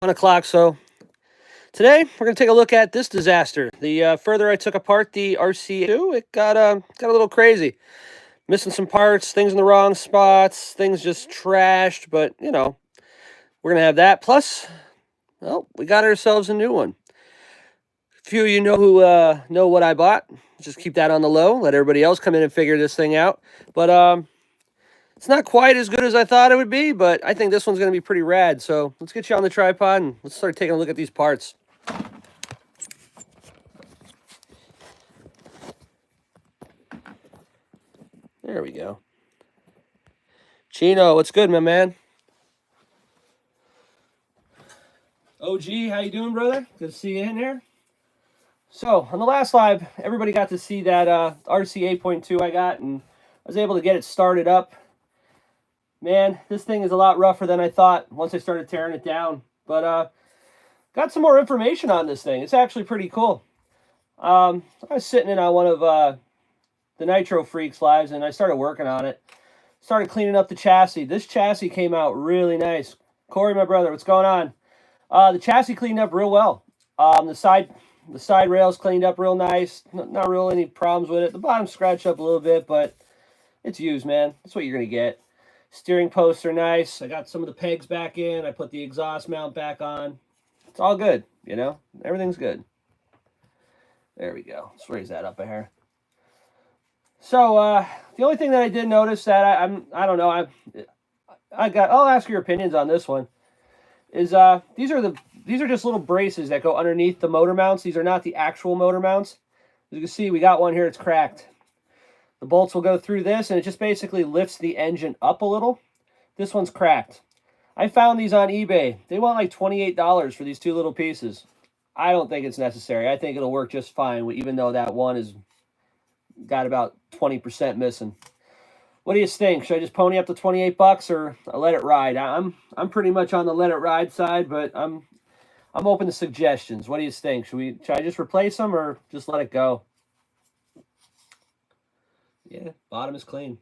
1 o'clock. So today we're going to take a look at this disaster. The further I took apart the rc8.2, it got a little crazy. Missing some parts, things in the wrong spots, things just trashed. But we're going to have that. Plus, well, we got ourselves a new one. A few of you know who know what I bought. Just keep that on the low. Let everybody else come in and figure this thing out. But it's not quite as good as I thought it would be, but I think this one's going to be pretty rad. So let's get you on the tripod and let's start taking a look at these parts. There we go. Chino, what's good, my man? OG, how you doing, brother? Good to see you in here. So on the last live, everybody got to see that rc8.2 I got, and I was able to get it started up. Man, this thing is a lot rougher than I thought once I started tearing it down. But got some more information on this thing. It's actually pretty cool. I was sitting in on one of the Nitro Freaks lives, and I started working on it. Started cleaning up the chassis. This chassis came out really nice. Corey, my brother, what's going on? The chassis cleaned up real well. The side rails cleaned up real nice. Not really any problems with it. The bottom scratched up a little bit, but it's used, man. That's what you're going to get. Steering posts are nice. I got some of the pegs back in. I put the exhaust mount back on. It's all good, you know? Everything's good. There we go. Let's raise that up a hair. So, the only thing that I did notice that I don't know, I'll ask your opinions on this one, is these are just little braces that go underneath the motor mounts. These are not the actual motor mounts. As you can see, we got one here, it's cracked. The bolts will go through this, and it just basically lifts the engine up a little. This one's cracked. I found these on eBay. They want like $28 for these two little pieces. I don't think it's necessary. I think it'll work just fine, even though that one is got about 20% missing. What do you think? Should I just pony up to 28 bucks or let it ride? I'm pretty much on the let it ride side, but I'm open to suggestions. What do you think? Should I just replace them or just let it go? Yeah, bottom is clean.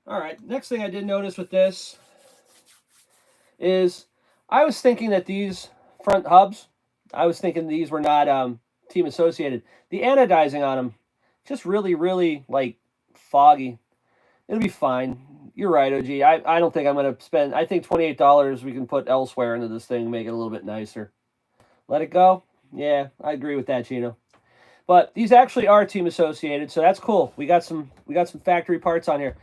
All right, next thing I did notice with this is I was thinking that these front hubs, I was thinking these were not team associated. The anodizing on them, just really, really like foggy. It'll be fine. You're right, OG. I don't think I'm going to spend, I think $28 we can put elsewhere into this thing, make it a little bit nicer. Let it go? Yeah, I agree with that, Chino. But these actually are team associated, so that's cool. We got some factory parts on here.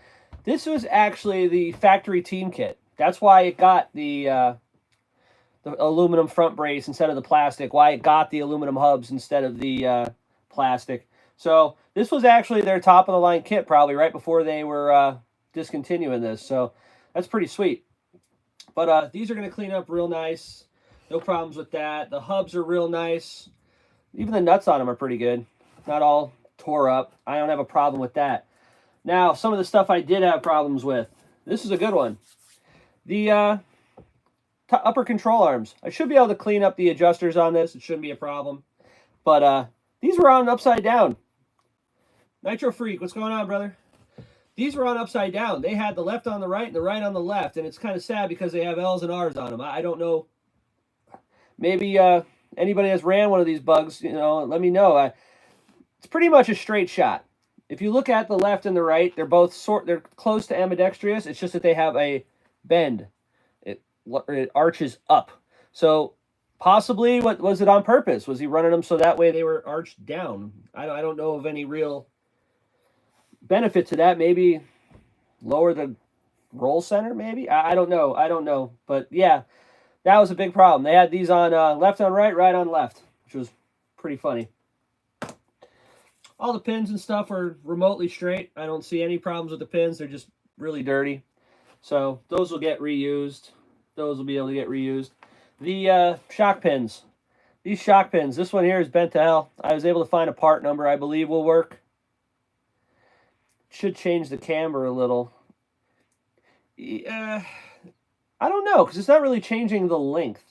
This was actually the factory team kit. That's why it got the aluminum front brace instead of the plastic. Why it got the aluminum hubs instead of the plastic. So this was actually their top of the line kit, probably right before they were discontinuing this. So that's pretty sweet. But these are going to clean up real nice. No problems with that. The hubs are real nice. Even the nuts on them are pretty good. Not all tore up. I don't have a problem with that. Now, some of the stuff I did have problems with. This is a good one. The upper control arms. I should be able to clean up the adjusters on this. It shouldn't be a problem. But these were on upside down. Nitro Freak, what's going on, brother? These were on upside down. They had the left on the right and the right on the left. And it's kind of sad because they have L's and R's on them. I don't know. Maybe anybody has ran one of these bugs, let me know. It's pretty much a straight shot. If you look at the left and the right, they're both they're close to ambidextrous. It's just that they have a bend. It arches up. So possibly, what was it on purpose? Was he running them so that way they were arched down? I don't know of any real benefit to that. Maybe lower the roll center, maybe? I don't know. I don't know. But yeah, that was a big problem. They had these on left on right, right on left, which was pretty funny. All the pins and stuff are remotely straight. I don't see any problems with the pins. They're just really dirty. So those will get reused. Those will be able to get reused. The shock pins. These shock pins. This one here is bent to hell. I was able to find a part number I believe will work. Should change the camber a little. I don't know, because it's not really changing the length.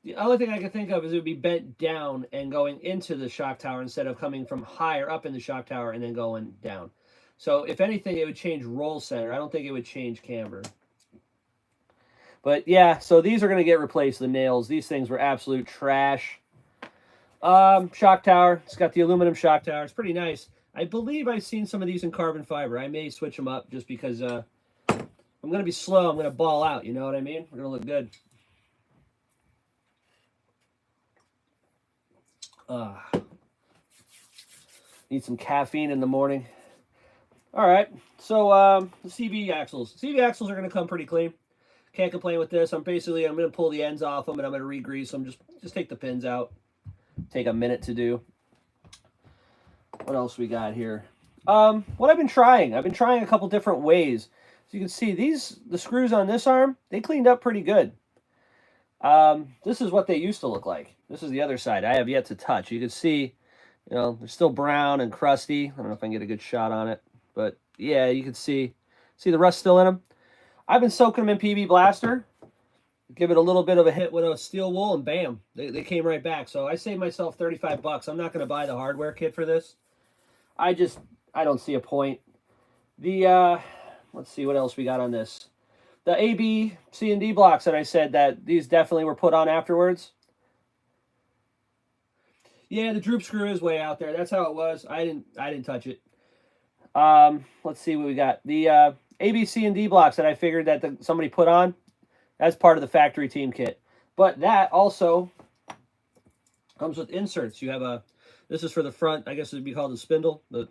The only thing I can think of is it would be bent down and going into the shock tower instead of coming from higher up in the shock tower and then going down. So if anything, it would change roll center. I don't think it would change camber. But yeah, so these are going to get replaced, the nails. These things were absolute trash. Shock tower. It's got the aluminum shock tower. It's pretty nice. I believe I've seen some of these in carbon fiber. I may switch them up just because I'm going to be slow. I'm going to ball out. You know what I mean? We're going to look good. Need some caffeine in the morning. All right. So the CV axles. CV axles are going to come pretty clean. Can't complain with this. I'm going to pull the ends off them and I'm going to re-grease them. Just take the pins out. Take a minute to do. What else we got here? What I've been trying a couple different ways. As you can see, the screws on this arm, they cleaned up pretty good. This is what they used to look like. This is the other side. I have yet to touch. You can see, you know, they're still brown and crusty. I don't know if I can get a good shot on it, but yeah, you can see the rust still in them. I've been soaking them in PB Blaster. Give it a little bit of a hit with a steel wool, and bam, they came right back. So I saved myself $35. I'm not going to buy the hardware kit for this. I don't see a point. Let's see what else we got on this. The AB, C, and D blocks that I said that these definitely were put on afterwards. Yeah, the droop screw is way out there. That's how it was. I didn't touch it. Let's see what we got. The AB, C, and D blocks that I figured that somebody put on. That's part of the factory team kit. But that also comes with inserts. You have this is for the front, I guess it would be called the spindle, the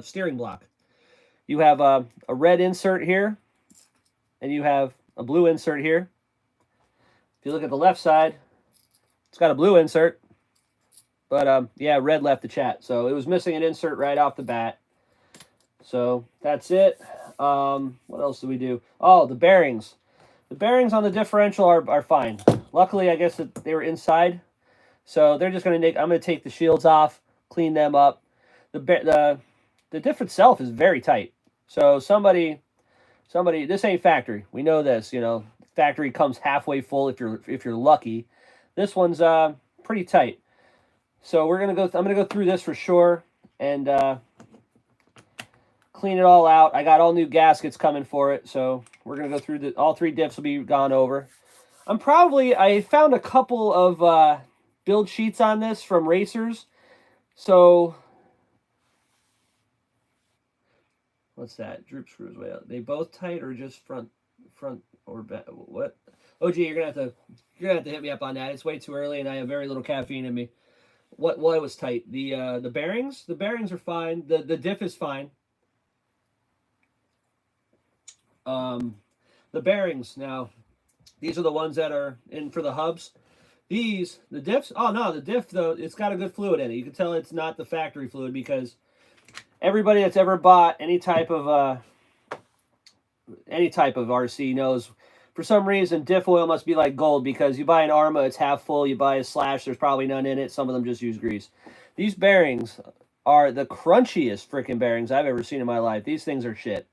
steering block. You have a red insert here, and you have a blue insert here. If you look at the left side, it's got a blue insert. But yeah, red left the chat. So it was missing an insert right off the bat. So that's it. What else do we do? Oh, the bearings. The bearings on the differential are fine. Luckily, I guess that they were inside. So they're just going to I'm going to take the shields off, clean them up. The diff itself is very tight. So somebody, this ain't factory. We know this, you know. Factory comes halfway full if you're lucky. This one's pretty tight. So I'm going to go through this for sure and clean it all out. I got all new gaskets coming for it, so we're going to go through all three diffs will be gone over. I found a couple of build sheets on this from racers. So what's that? Droop screws way out. They both tight or just front or back? What? Oh gee, you're gonna have to hit me up on that. It's way too early and I have very little caffeine in me. What was tight? The bearings? The bearings are fine. The diff is fine. The bearings now, these are the ones that are in for the hubs. The diffs, oh no, the diff though, it's got a good fluid in it. You can tell it's not the factory fluid because everybody that's ever bought any type of RC knows for some reason diff oil must be like gold because you buy an Arma, it's half full. You buy a Slash, there's probably none in it. Some of them just use grease. These bearings are the crunchiest freaking bearings I've ever seen in my life. These things are shit.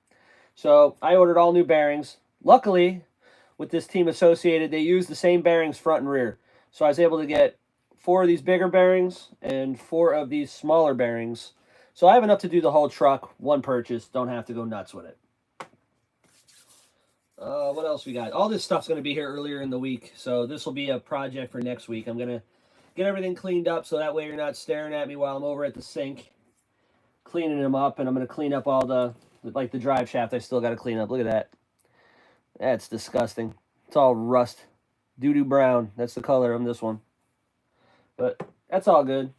So I ordered all new bearings. Luckily, with this team associated, they use the same bearings front and rear. So I was able to get 4 of these bigger bearings and 4 of these smaller bearings. So I have enough to do the whole truck, one purchase. Don't have to go nuts with it. What else we got? All this stuff's going to be here earlier in the week. So this will be a project for next week. I'm going to get everything cleaned up so that way you're not staring at me while I'm over at the sink cleaning them up. And I'm going to clean up all the drive shaft I still got to clean up. Look at that. That's disgusting. It's all rust. Doo-doo brown. That's the color of this one. But that's all good.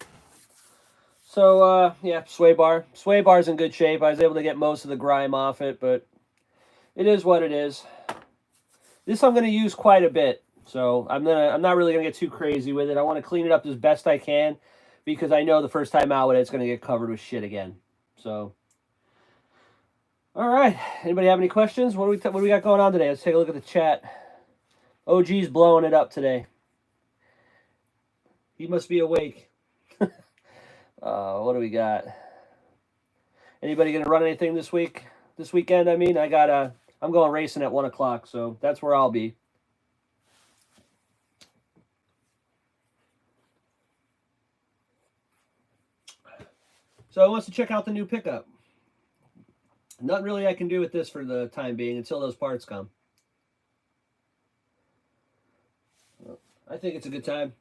So, yeah, sway bar. Sway bar's in good shape. I was able to get most of the grime off it, but it is what it is. This I'm going to use quite a bit. So I'm not really going to get too crazy with it. I want to clean it up as best I can because I know the first time out with it, it's going to get covered with shit again. So, all right. Anybody have any questions? What do we got going on today? Let's take a look at the chat. OG's blowing it up today. He must be awake. What do we got? Anybody going to run anything this weekend? I mean, I'm going racing at 1 o'clock, so that's where I'll be. So who wants to check out the new pickup? Nothing really I can do with this for the time being until those parts come. I think it's a good time.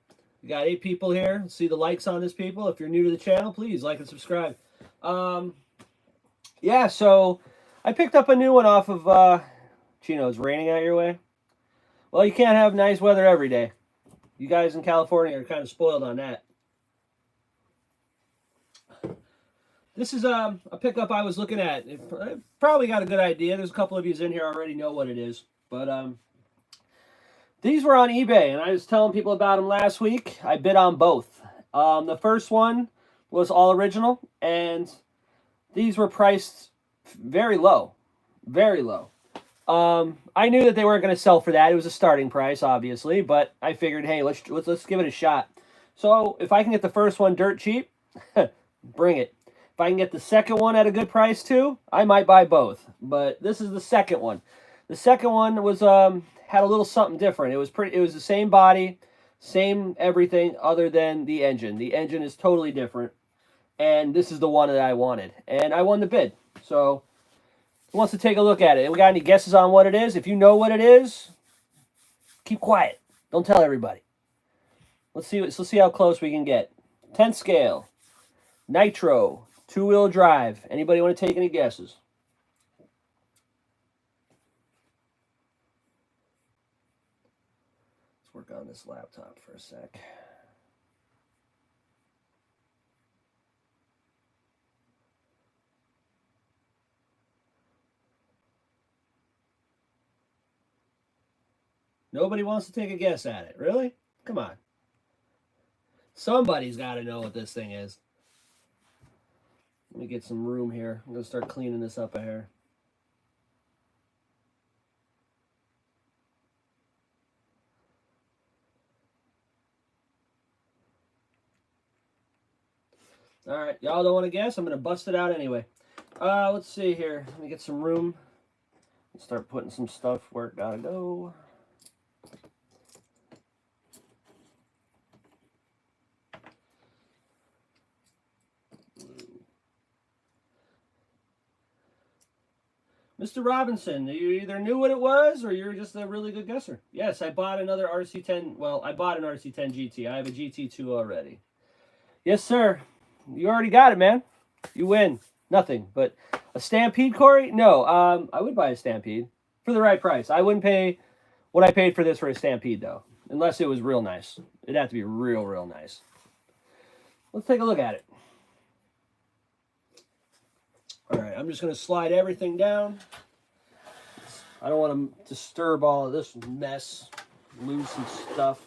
We got 8 people here. See the likes on this, people. If you're new to the channel, please like and subscribe. Yeah, so I picked up a new one off of, Chino, it's raining out your way. Well, you can't have nice weather every day. You guys in California are kind of spoiled on that. This is a pickup I was looking at. It probably got a good idea. There's a couple of you in here already know what it is. But these were on eBay, and I was telling people about them last week. I bid on both. The first one was all original, and these were priced very low. Very low. I knew that they weren't going to sell for that. It was a starting price, obviously, but I figured, hey, let's give it a shot. So if I can get the first one dirt cheap, bring it. If I can get the second one at a good price too, I might buy both. But this is the second one. The second one was had a little something different. It was the same body, same everything other than the engine. The engine is totally different. And this is the one that I wanted. And I won the bid. So who wants to take a look at it? We got any guesses on what it is? If you know what it is, keep quiet. Don't tell everybody. Let's see how close we can get. 10th scale. Nitro. 2-wheel drive. Anybody want to take any guesses? Let's work on this laptop for a sec. Nobody wants to take a guess at it. Really? Come on. Somebody's got to know what this thing is. Let me get some room here. I'm going to start cleaning this up a hair. All right. Y'all don't want to guess? I'm going to bust it out anyway. Let's see here. Let me get some room. Start putting some stuff where it got to go. Mr. Robinson, you either knew what it was or you're just a really good guesser. Yes, I bought another RC10. Well, I bought an RC10 GT. I have a GT2 already. Yes, sir. You already got it, man. You win. Nothing. But a Stampede, Corey? No. I would buy a Stampede for the right price. I wouldn't pay what I paid for this for a Stampede, though. Unless it was real nice. It'd have to be real, real nice. Let's take a look at it. All right, I'm just going to slide everything down. I don't want to disturb all of this mess, lose some stuff.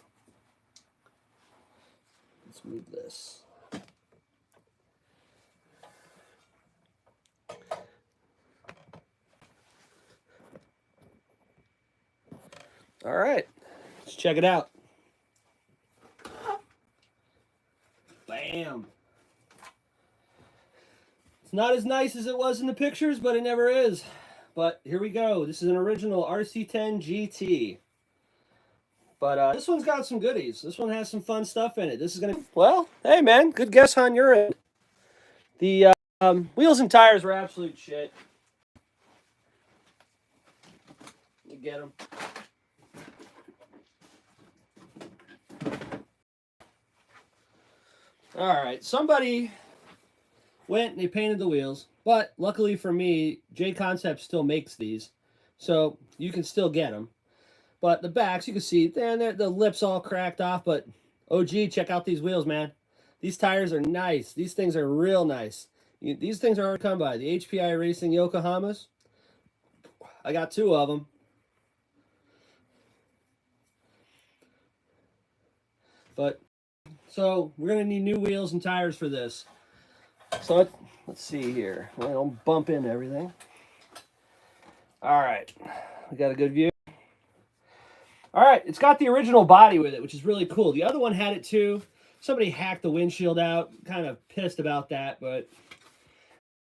Let's move this. All right, let's check it out. Bam. It's not as nice as it was in the pictures, but it never is. But here we go. This is an original RC10 GT. But this one's got some goodies. This one has some fun stuff in it. This is going to... Well, hey, man. Good guess on your end. The wheels and tires were absolute shit. Let me get them. All right. Somebody went and they painted the wheels, but luckily for me, J Concept still makes these, so you can still get them. But the backs, you can see, the lips all cracked off, but OG, check out these wheels, man. These tires are nice. These things are real nice. These things are hard to come by. The HPI Racing Yokohamas, I got 2 of them. But, so, we're going to need new wheels and tires for this. So let's see here. I don't bump into everything. All right. We got a good view. All right. It's got the original body with it, which is really cool. The other one had it too. Somebody hacked the windshield out. Kind of pissed about that, but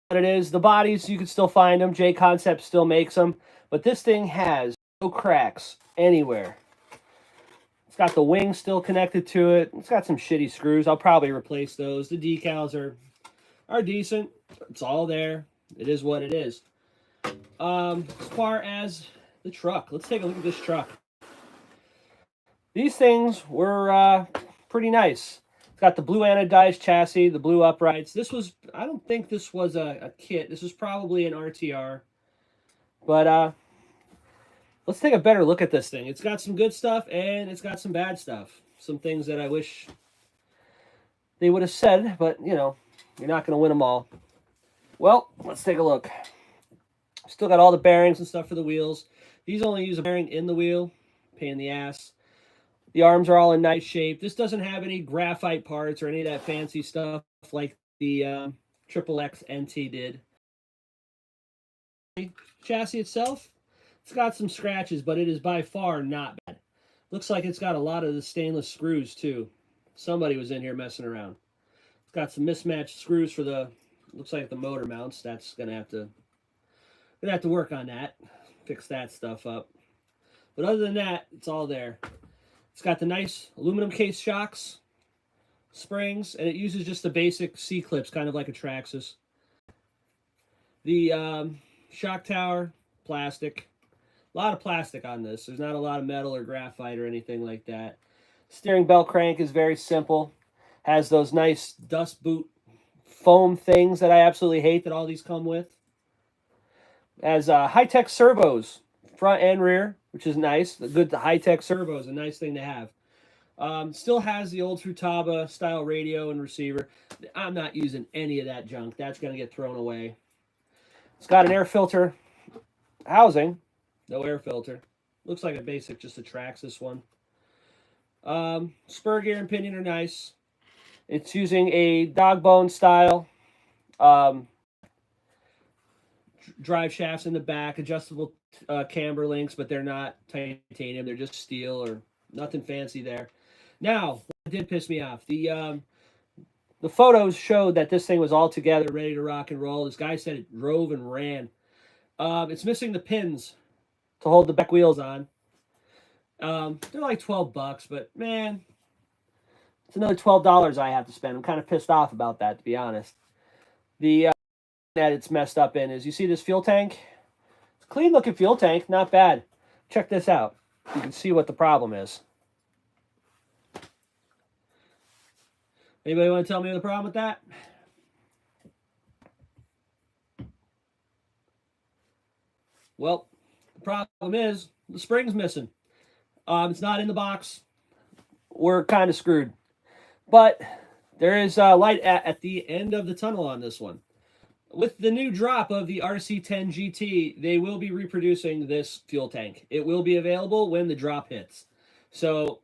what it is, the bodies, you can still find them. J Concept still makes them. But this thing has no cracks anywhere. It's got the wing still connected to it. It's got some shitty screws. I'll probably replace those. The decals are decent. It's all there. It is what it is. As far as the truck, let's take a look at this truck. These things were pretty nice. It's got the blue anodized chassis, the blue uprights. This was, I don't think this was a kit. This was probably an RTR. But let's take a better look at this thing. It's got some good stuff and it's got some bad stuff. Some things that I wish they would have said, but you know, you're not going to win them all. Well, let's take a look. Still got all the bearings and stuff for the wheels. These only use a bearing in the wheel. Pain in the ass. The arms are all in nice shape. This doesn't have any graphite parts or any of that fancy stuff like the Triple X NT did. The chassis itself, it's got some scratches, but it is by far not bad. Looks like it's got a lot of the stainless screws too. Somebody was in here messing around. It's got some mismatched screws for the, looks like the motor mounts. That's gonna have to work on that, fix that stuff up. But other than that, it's all there. It's got the nice aluminum case shocks, springs, and it uses just the basic C-clips, kind of like a Traxxas. The shock tower, plastic. A lot of plastic on this. There's not a lot of metal or graphite or anything like that. Steering belt crank is very simple. Has those nice dust boot foam things that I absolutely hate that all these come with. Has high-tech servos, front and rear, which is nice. The good high-tech servo is a nice thing to have. Still has the old Futaba style radio and receiver. I'm not using any of that junk. That's going to get thrown away. It's got an air filter housing. No air filter. Looks like a basic, just a Traxxas one. Spur gear and pinion are nice. It's using a dog bone style drive shafts in the back, adjustable camber links, but they're not titanium. They're just steel or nothing fancy there. Now, what did piss me off, the photos showed that this thing was all together, ready to rock and roll. This guy said it drove and ran. It's missing the pins to hold the back wheels on. They're like $12, but man, it's another $12 I have to spend. I'm kind of pissed off about that, to be honest. The that it's messed up in is, you see this fuel tank? It's a clean looking fuel tank, not bad. Check this out. You can see what the problem is. Anybody want to tell me the problem with that? Well, the problem is the spring's missing. It's not in the box. We're kind of screwed. But there is light at the end of the tunnel on this one. With the new drop of the rc10 GT, they will be reproducing this fuel tank. It will be available when the drop hits. So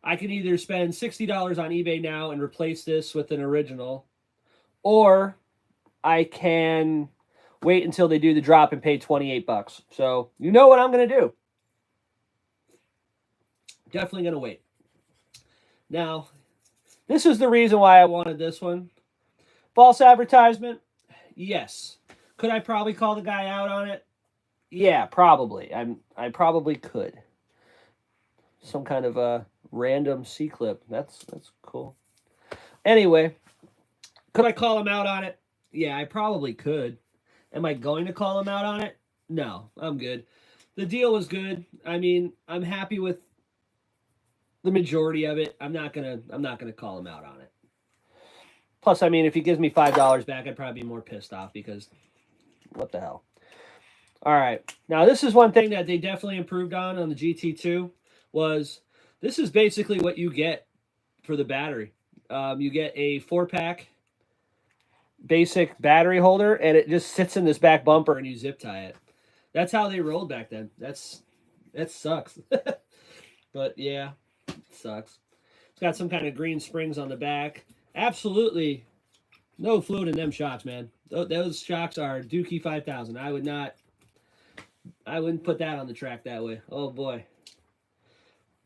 I can either spend $60 on eBay now and replace this with an original, or I can wait until they do the drop and pay $28. So you know what I'm going to do. Definitely going to wait. Now, this is the reason why I wanted this one. False advertisement. Yes. Could I probably call the guy out on it? Yeah, probably. I probably could. Some kind of a random C-clip. That's cool. Anyway, could I call him out on it? Yeah, I probably could. Am I going to call him out on it? No, I'm good. The deal was good. I mean, I'm happy with the majority of it. I'm not gonna call him out on it. Plus, I mean, if he gives me $5 back, I'd probably be more pissed off because what the hell. All right. Now, this is one thing that they definitely improved on the GT2 was this is basically what you get for the battery. You get a 4-pack basic battery holder, and it just sits in this back bumper, and you zip tie it. That's how they rolled back then. That sucks. But, yeah, it sucks. It's got some kind of green springs on the back. Absolutely no fluid in them shocks, man. Those shocks are Dookie 5000. I wouldn't put that on the track that way. Oh boy.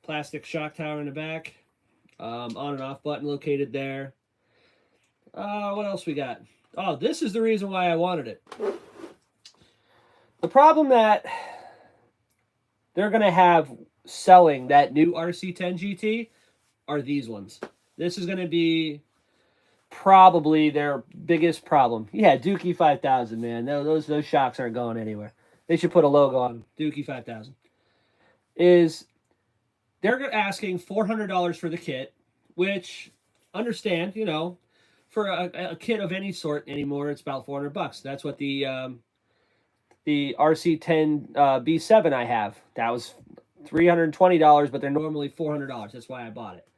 Plastic shock tower in the back. On and off button located there. What else we got? Oh, this is the reason why I wanted it. The problem that they're going to have selling that new RC10 GT are these ones. This is going to be probably their biggest problem. Yeah, Dookie 5000, man. Those shocks aren't going anywhere. They should put a logo on them. Dookie 5000. Is they're asking $400 for the kit, which, understand, you know, for a kit of any sort anymore, it's about $400. That's what the rc10 B7 I have. That was $320, but they're normally $400. That's why I bought it.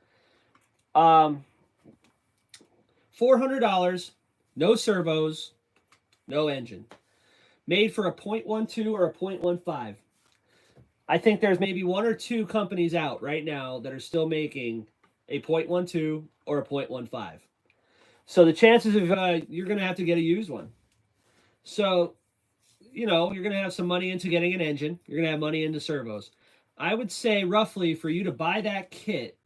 $400, no servos, no engine. Made for a 0.12 or a 0.15. I think there's maybe one or two companies out right now that are still making a 0.12 or a 0.15. So the chances of you're going to have to get a used one. So, you know, you're going to have some money into getting an engine. You're going to have money into servos. I would say roughly for you to buy that kit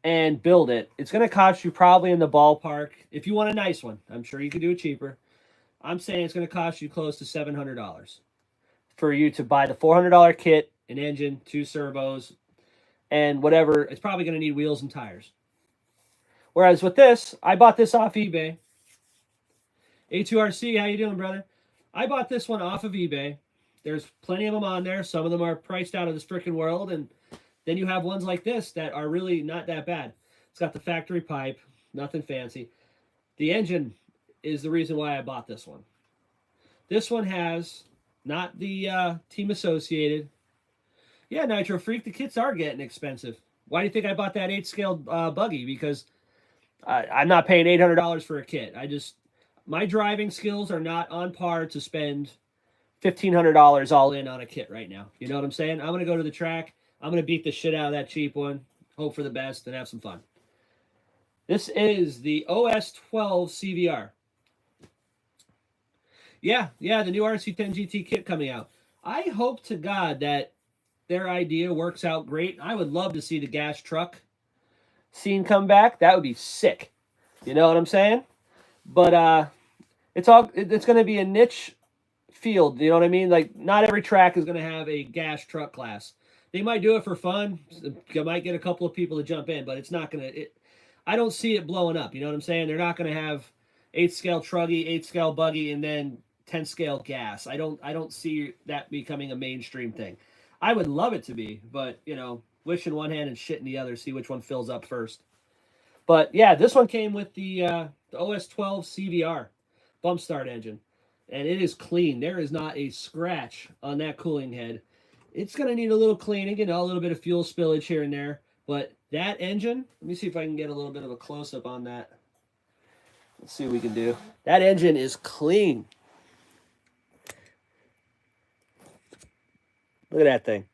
and build it, it's going to cost you probably in the ballpark. If you want a nice one, I'm sure you could do it cheaper. I'm saying it's going to cost you close to $700 for you to buy the $400 kit, an engine, 2 servos, and whatever. It's probably going to need wheels and tires. Whereas with this, I bought this off eBay. A2RC, how you doing, brother? I bought this one off of eBay. There's plenty of them on there. Some of them are priced out of this freaking world, and then you have ones like this that are really not that bad. It's got the factory pipe, nothing fancy. The engine is the reason why I bought this one. This one has not the team associated. Yeah, Nitro Freak, the kits are getting expensive. Why do you think I bought that 8-scale buggy? Because I'm not paying $800 for a kit. My driving skills are not on par to spend $1,500 all in on a kit right now. You know what I'm saying? I'm going to go to the track. I'm going to beat the shit out of that cheap one, hope for the best, and have some fun. This is the OS12 CVR. Yeah, the new RC10 GT kit coming out. I hope to God that their idea works out great. I would love to see the gas truck scene come back. That would be sick. You know what I'm saying? But it's going to be a niche field. You know what I mean? Like, not every track is going to have a gas truck class. They might do it for fun. You might get a couple of people to jump in, but it's not going to... I don't see it blowing up. You know what I'm saying? They're not going to have 8-scale truggy, 8-scale buggy, and then 10-scale gas. I don't see that becoming a mainstream thing. I would love it to be, but, you know, wish in one hand and shit in the other, see which one fills up first. But, yeah, this one came with the OS12 CVR bump start engine, and it is clean. There is not a scratch on that cooling head. It's going to need a little cleaning, you know, a little bit of fuel spillage here and there, but that engine, let me see if I can get a little bit of a close-up on that. Let's see what we can do. That engine is clean. Look at that thing.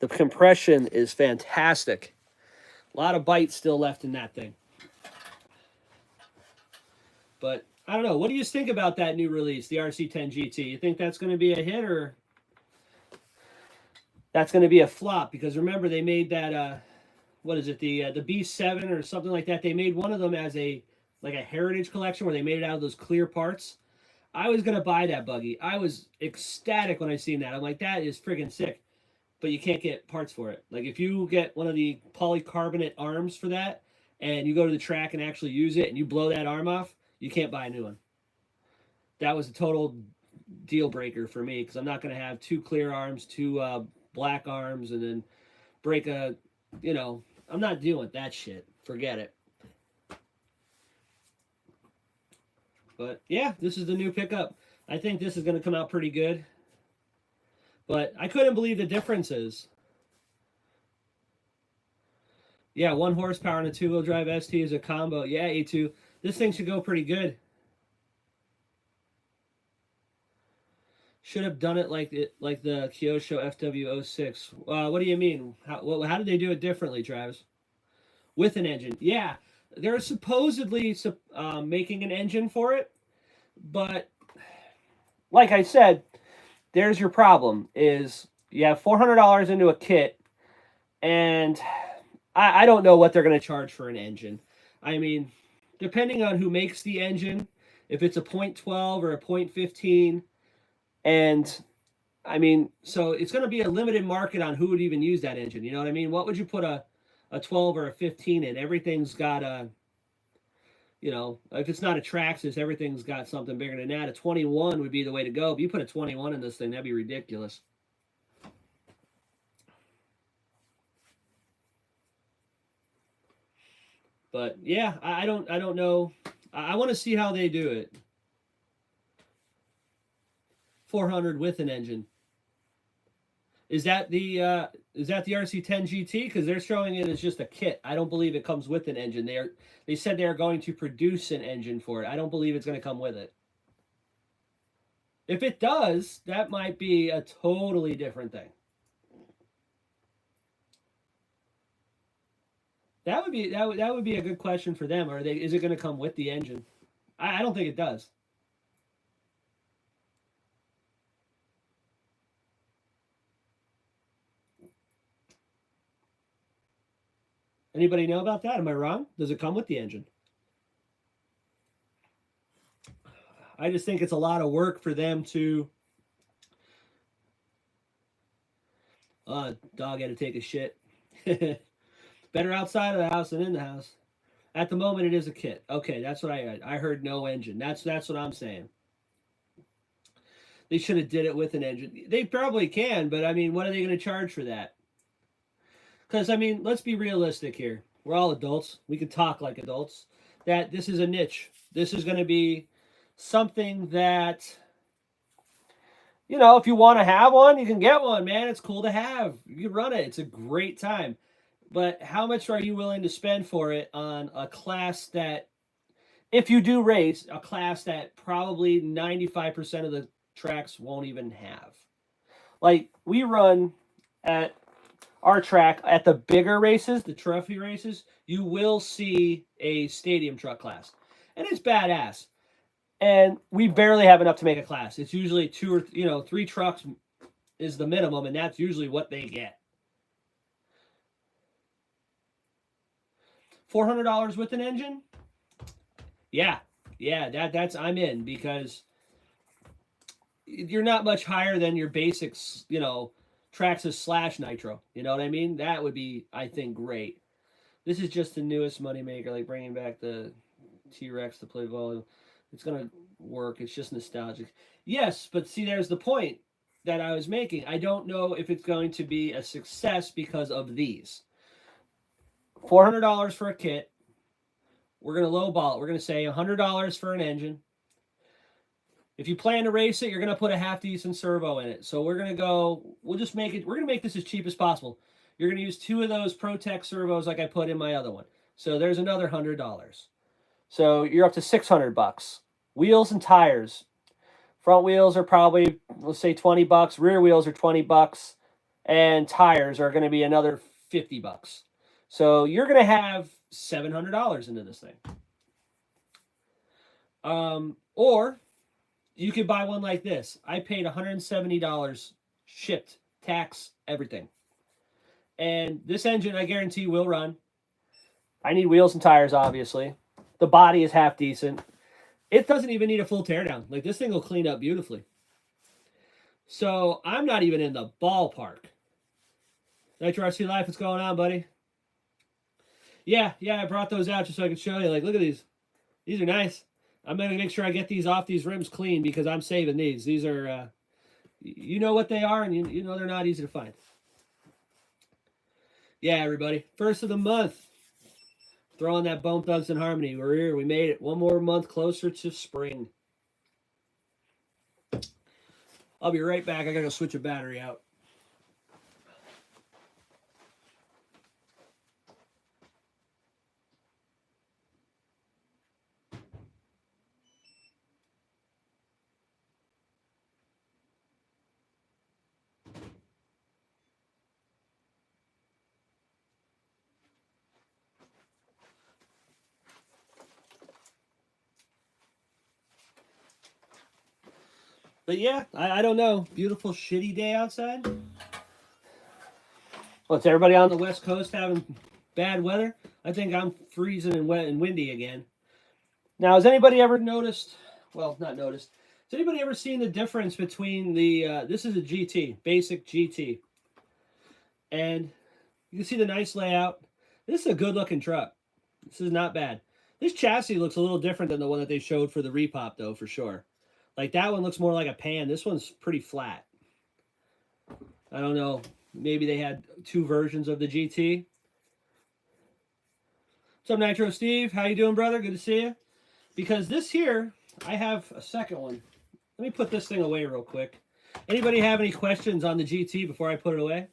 The compression is fantastic. A lot of bite still left in that thing. But, I don't know. What do you think about that new release, the RC10 GT? You think that's going to be a hit, or that's going to be a flop? Because remember, they made that, what is it, the B7 or something like that. They made one of them as a heritage collection where they made it out of those clear parts. I was going to buy that buggy. I was ecstatic when I seen that. I'm like, that is friggin' sick. But you can't get parts for it. Like, if you get one of the polycarbonate arms for that, and you go to the track and actually use it, and you blow that arm off, you can't buy a new one. That was a total deal breaker for me, because I'm not going to have 2 clear arms, 2 black arms, and then break a, you know, I'm not dealing with that shit. Forget it. But, yeah, this is the new pickup. I think this is going to come out pretty good. But I couldn't believe the differences. Yeah, 1 horsepower and a 2-wheel drive ST is a combo. Yeah, A2. This thing should go pretty good. Should have done it like the Kyosho FW06. What do you mean? How did they do it differently, Travis? With an engine. Yeah, they're supposedly making an engine for it. But, like I said, there's your problem, is you have $400 into a kit, and I don't know what they're going to charge for an engine. I mean, depending on who makes the engine, if it's a 0.12 or a 0.15, and, I mean, so it's going to be a limited market on who would even use that engine, you know what I mean? What would you put a 12 or a 15 in? Everything's got a, You know, if it's not a Traxxas, everything's got something bigger than that. A 21 would be the way to go. If you put a 21 in this thing, that'd be ridiculous. But yeah, I don't know. I want to see how they do it. 400 with an engine. Is that the RC10 GT? Because they're showing it as just a kit. I don't believe it comes with an engine. They said they are going to produce an engine for it. I don't believe it's going to come with it. If it does, that might be a totally different thing. That would be a good question for them. Is it going to come with the engine? I don't think it does. Anybody know about that? Am I wrong? Does it come with the engine? I just think it's a lot of work for them to. Dog had to take a shit. Better outside of the house than in the house. At the moment, it is a kit. Okay, that's what I heard. I heard no engine. That's what I'm saying. They should have did it with an engine. They probably can, but I mean, what are they going to charge for that? Because, I mean, let's be realistic here. We're all adults. We can talk like adults. That this is a niche. This is going to be something that, you know, if you want to have one, you can get one, man. It's cool to have. You can run it. It's a great time. But how much are you willing to spend for it on a class that, if you do race, a class that probably 95% of the tracks won't even have? Like, we run at our track at the bigger races, the trophy races, you will see a stadium truck class. And it's badass. And we barely have enough to make a class. It's usually 2 or 3 trucks is the minimum, and that's usually what they get. $400 with an engine? Yeah, that's I'm in, because you're not much higher than your basics, Traxxas / Nitro. You know what I mean? That would be, I think, great. This is just the newest moneymaker, like bringing back the T-Rex to play volume. It's going to work. It's just nostalgic. Yes, but see, there's the point that I was making. I don't know if it's going to be a success because of these. $400 for a kit. We're going to lowball it. We're going to say $100 for an engine. If you plan to race it, you're going to put a half-decent servo in it. So we're going to go, we're going to make this as cheap as possible. You're going to use 2 of those ProTech servos like I put in my other one. So there's another $100. So you're up to $600. Wheels and tires. Front wheels are probably, let's say, $20. Rear wheels are $20. And tires are going to be another $50. So you're going to have $700 into this thing. Or you could buy one like this. I paid $170 shipped, tax, everything. And this engine, I guarantee, will run. I need wheels and tires, obviously. The body is half decent. It doesn't even need a full teardown. Like, this thing will clean up beautifully. So I'm not even in the ballpark. Nitro RC Life, what's going on, buddy? Yeah, I brought those out just so I could show you. Like, look at these. These are nice. I'm going to make sure I get these off these rims clean, because I'm saving these. These are, you know what they are, and you know they're not easy to find. Yeah, everybody. First of the month. Throwing that Bone Thugs and Harmony. We're here. We made it. One more month closer to spring. I'll be right back. I got to go switch a battery out. But yeah, I don't know. Beautiful, shitty day outside. Well, it's everybody on the West Coast having bad weather. I think I'm freezing and wet and windy again. Now, has anybody ever noticed? Well, not noticed. Has anybody ever seen the difference between the? This is a GT, basic GT, and you can see the nice layout. This is a good-looking truck. This is not bad. This chassis looks a little different than the one that they showed for the repop, though, for sure. Like, that one looks more like a pan. This one's pretty flat. I don't know. Maybe they had 2 versions of the GT. What's up, Nitro Steve? How you doing, brother? Good to see you. Because this here, I have a second one. Let me put this thing away real quick. Anybody have any questions on the GT before I put it away?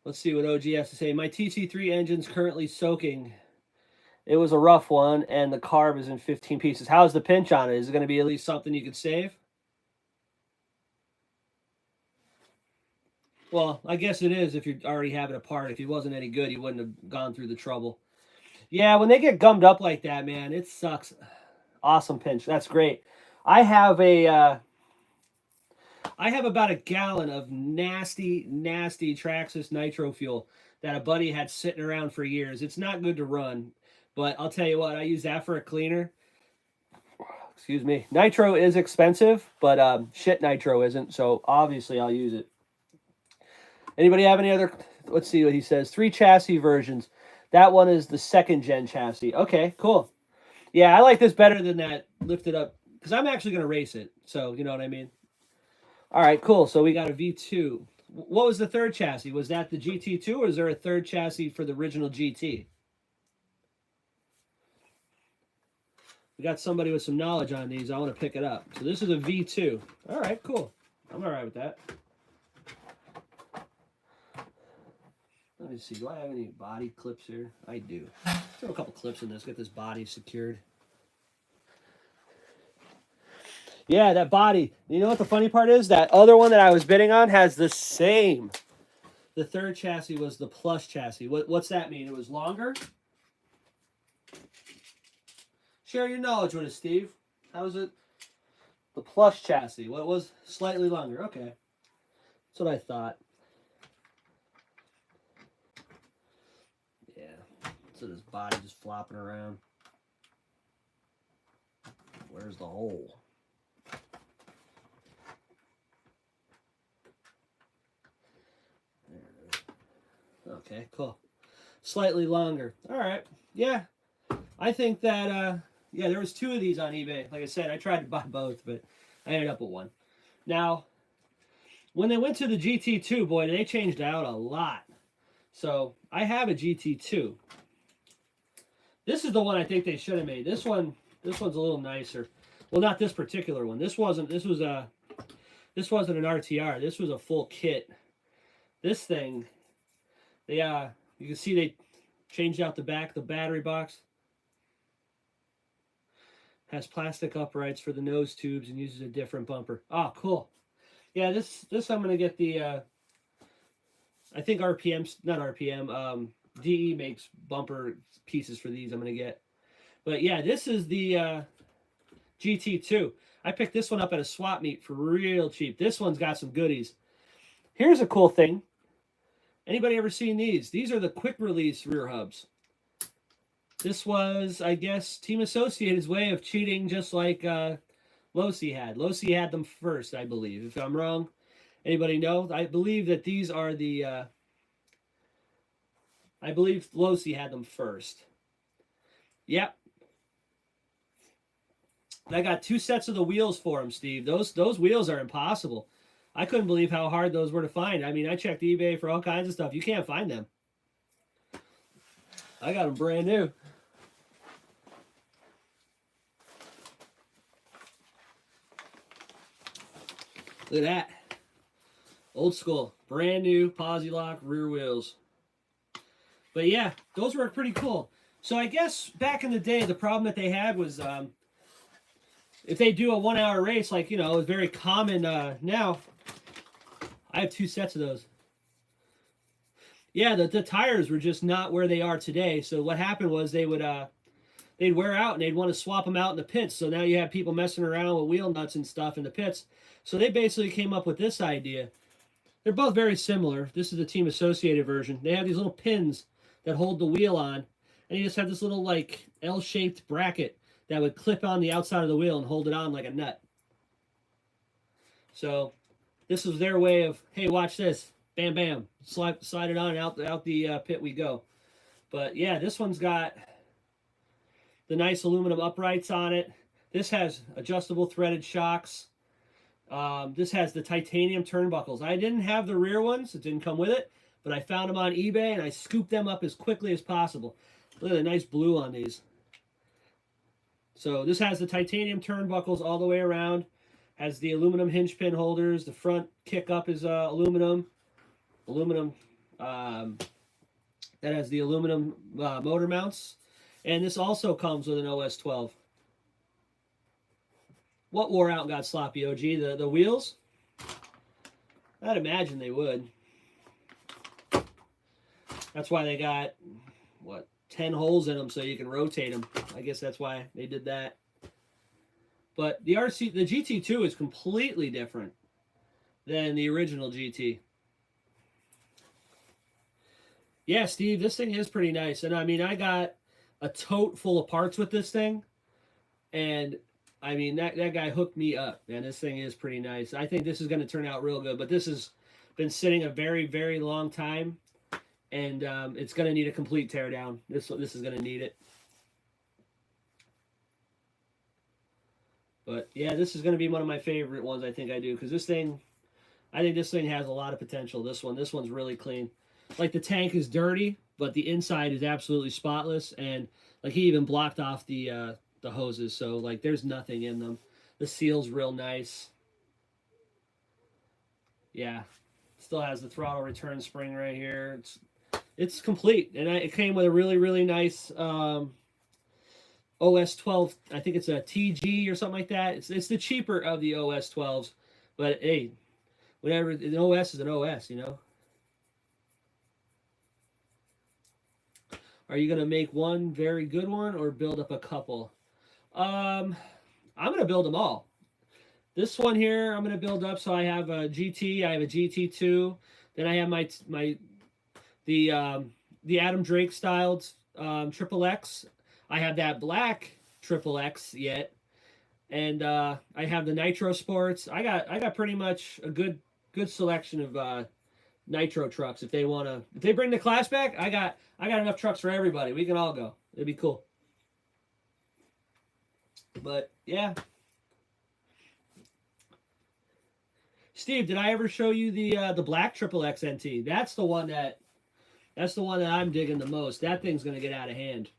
Let's see what OG has to say. My TC3 engine's currently soaking. It was a rough one, and the carb is in 15 pieces. How's the pinch on it? Is it going to be at least something you could save? Well, I guess it is if you already have it apart. If he wasn't any good, he wouldn't have gone through the trouble. Yeah, when they get gummed up like that, man, it sucks. Awesome pinch. That's great. I have about a gallon of nasty, nasty Traxxas nitro fuel that a buddy had sitting around for years. It's not good to run, but I'll tell you what, I use that for a cleaner. Excuse me. Nitro is expensive, but shit nitro isn't, so obviously I'll use it. Anybody have any other? Let's see what he says. 3 chassis versions. That one is the 2nd gen chassis. Okay, cool. Yeah, I like this better than that lifted up, because I'm actually going to race it, so you know what I mean? All right, cool. So we got a V2. What was the 3rd chassis? Was that the GT2, or is there a 3rd chassis for the original GT? We got somebody with some knowledge on these. I want to pick it up. So this is a V2. All right, cool. I'm all right with that. Let me see. Do I have any body clips here? I do. Throw a couple clips in this. Get this body secured. Yeah, that body. You know what the funny part is? That other one that I was bidding on has the same. The 3rd chassis was the plus chassis. What's that mean? It was longer? Share your knowledge with us, Steve. How was it? The plus chassis. What was slightly longer? Okay. That's what I thought. Yeah. So this body just flopping around. Where's the hole? Okay, cool. Slightly longer. All right. Yeah. I think that, yeah, there was 2 of these on eBay. Like I said, I tried to buy both, but I ended up with 1. Now, when they went to the GT2, boy, they changed out a lot. So, I have a GT2. This is the one I think they should have made. This one's a little nicer. Well, not this particular one. This wasn't an RTR. This was a full kit. This thing, you can see they changed out the back, the battery box. Has plastic uprights for the nose tubes and uses a different bumper. Oh, cool. Yeah, this I'm going to get the, I think DE makes bumper pieces for these I'm going to get. But yeah, this is the GT2. I picked this one up at a swap meet for real cheap. This one's got some goodies. Here's a cool thing. Anybody ever seen these? These are the quick release rear hubs. This was, I guess, Team Associated's way of cheating, just like Losi had. Losi had them first, I believe. If I'm wrong, anybody know? I believe that these are the... I believe Losi had them first. Yep. I got 2 sets of the wheels for them, Steve. Those wheels are impossible. I couldn't believe how hard those were to find. I mean, I checked eBay for all kinds of stuff. You can't find them. I got them brand new. Look at that. Old school. Brand new posi lock rear wheels. But yeah, those were pretty cool. So I guess back in the day, the problem that they had was if they do a 1-hour race, like, you know, it's very common now. I have 2 sets of those. Yeah, the tires were just not where they are today. So what happened was they'd wear out and they'd want to swap them out in the pits. So now you have people messing around with wheel nuts and stuff in the pits. So they basically came up with this idea. They're both very similar. This is the Team Associated version. They have these little pins that hold the wheel on. And you just have this little, like, L-shaped bracket that would clip on the outside of the wheel and hold it on like a nut. So this was their way of, hey, watch this. Bam, bam. Slide it on, and out the pit we go. But yeah, this one's got the nice aluminum uprights on it. This has adjustable threaded shocks. This has the titanium turnbuckles. I didn't have the rear ones. It didn't come with it. But I found them on eBay, and I scooped them up as quickly as possible. Look at the nice blue on these. So this has the titanium turnbuckles all the way around. Has the aluminum hinge pin holders. The front kick up is aluminum. That has the aluminum motor mounts. And this also comes with an OS 12. What wore out and got sloppy, OG? The wheels? I'd imagine they would. That's why they got, what, 10 holes in them so you can rotate them. I guess that's why they did that. But the GT2 is completely different than the original GT. Yeah, Steve, this thing is pretty nice. And I mean, I got a tote full of parts with this thing. And I mean, that guy hooked me up. Man, this thing is pretty nice. I think this is going to turn out real good. But this has been sitting a very, very long time. And it's going to need a complete teardown. This is going to need it. But yeah, this is going to be one of my favorite ones I think I do. Because I think this thing has a lot of potential. This one's really clean. Like the tank is dirty, but the inside is absolutely spotless. And like he even blocked off the hoses. So like there's nothing in them. The seal's real nice. Yeah. Still has the throttle return spring right here. It's complete. And it came with a really, really nice OS 12. I think it's a TG or something like that. It's the cheaper of the OS 12s. But hey, whatever, an OS is an OS, you know? Are you going to make one very good one or build up a couple? I'm going to build them all. This one here, I'm going to build up. So I have a GT, I have a GT2. Then I have the Adam Drake styled Triple X. I have that black Triple X yet. And I have the Nitro Sports. I got pretty much a good selection of Nitro trucks. If they bring the class back, I got enough trucks for everybody. We can all go. It'd be cool. But yeah. Steve, did I ever show you the black Triple X NT? That's the one that I'm digging the most. That thing's gonna get out of hand.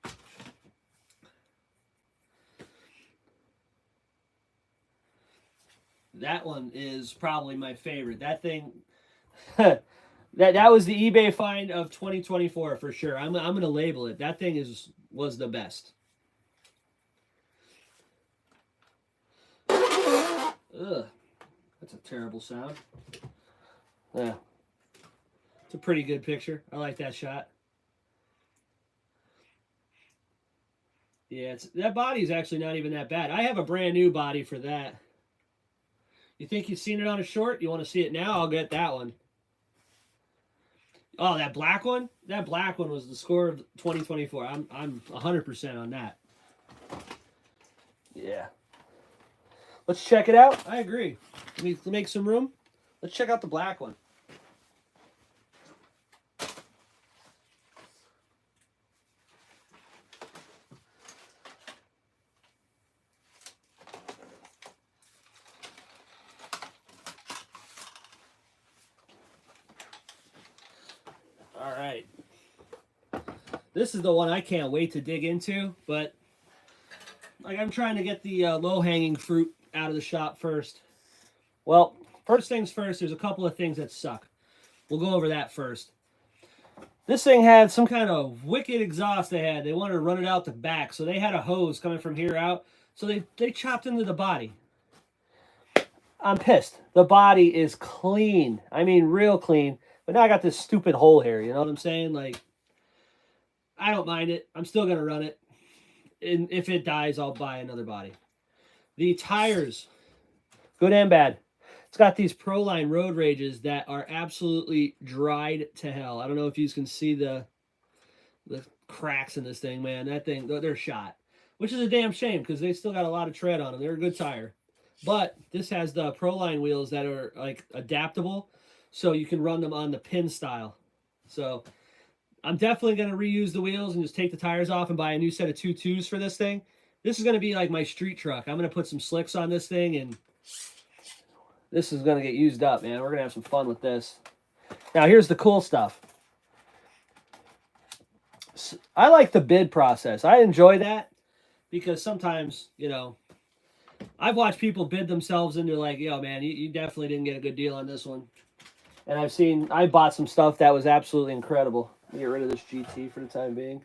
That one is probably my favorite. That thing that was the eBay find of 2024 for sure. I'm gonna label it. That thing was the best. Ugh, that's a terrible sound. Yeah, it's a pretty good picture. I like that shot. Yeah, that body's actually not even that bad. I have a brand new body for that. You think you've seen it on a short? You want to see it now? I'll get that one. Oh, that black one? That black one was the score of 2024. I'm 100% on that. Yeah. Let's check it out. I agree. Let me make some room. Let's check out the black one. All right. This is the one I can't wait to dig into, but like I'm trying to get the low-hanging fruit out of the shop first. Well, first things first, there's a couple of things that suck. We'll go over that first. This thing had some kind of wicked exhaust they had. They wanted to run it out the back, so they had a hose coming from here out. So they chopped into the body. I'm pissed. The body is clean. I mean, real clean. But now I got this stupid hole here. You know what I'm saying? Like, I don't mind it. I'm still going to run it. And if it dies, I'll buy another body. The tires, good and bad. It's got these Proline road rages that are absolutely dried to hell. I don't know if you can see the cracks in this thing, man. That thing, they're shot. Which is a damn shame because they still got a lot of tread on them. They're a good tire. But this has the Proline wheels that are like adaptable. So you can run them on the pin style. So I'm definitely going to reuse the wheels and just take the tires off and buy a new set of 2.2s for this thing. This is going to be like my street truck. I'm going to put some slicks on this thing, and this is going to get used up, man. We're going to have some fun with this. Now, here's the cool stuff. I like the bid process. I enjoy that because sometimes, you know, I've watched people bid themselves into like, yo, man, you definitely didn't get a good deal on this one. And I bought some stuff that was absolutely incredible. Let me get rid of this GT for the time being.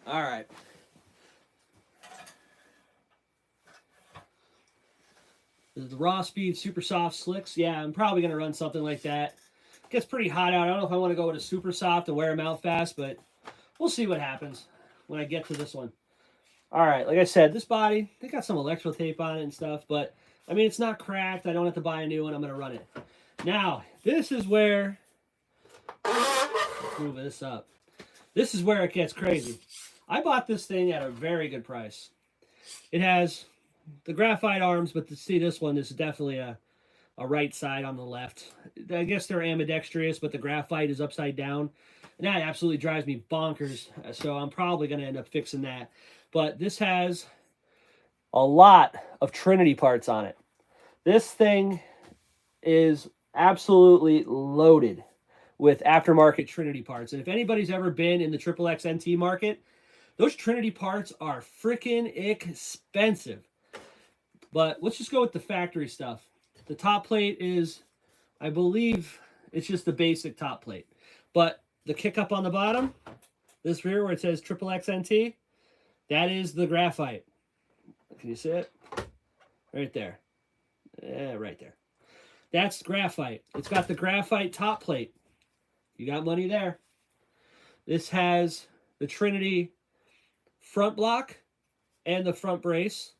All right. This is the Raw Speed Super Soft Slicks. Yeah, I'm probably going to run something like that. It gets pretty hot out. I don't know if I want to go with a Super Soft and wear them out fast, but we'll see what happens when I get to this one. All right, like I said, this body, they got some electrical tape on it and stuff, but, I mean, it's not cracked. I don't have to buy a new one. I'm going to run it. Now, this is where... Let's move this up. This is where it gets crazy. I bought this thing at a very good price. It has the graphite arms, but to see this one, this is definitely a right side on the left. I guess they're ambidextrous, but the graphite is upside down. And that absolutely drives me bonkers, so I'm probably going to end up fixing that. But this has a lot of Trinity parts on it. This thing is absolutely loaded with aftermarket Trinity parts. And if anybody's ever been in the XXX NT market, those Trinity parts are freaking expensive. But let's just go with the factory stuff. The top plate is, I believe, it's just the basic top plate. But the kick up on the bottom, this rear where it says XXX NT, that is the graphite. Can you see it? Right there. Yeah, right there. That's graphite. It's got the graphite top plate. You got money there. This has the Trinity front block and the front brace.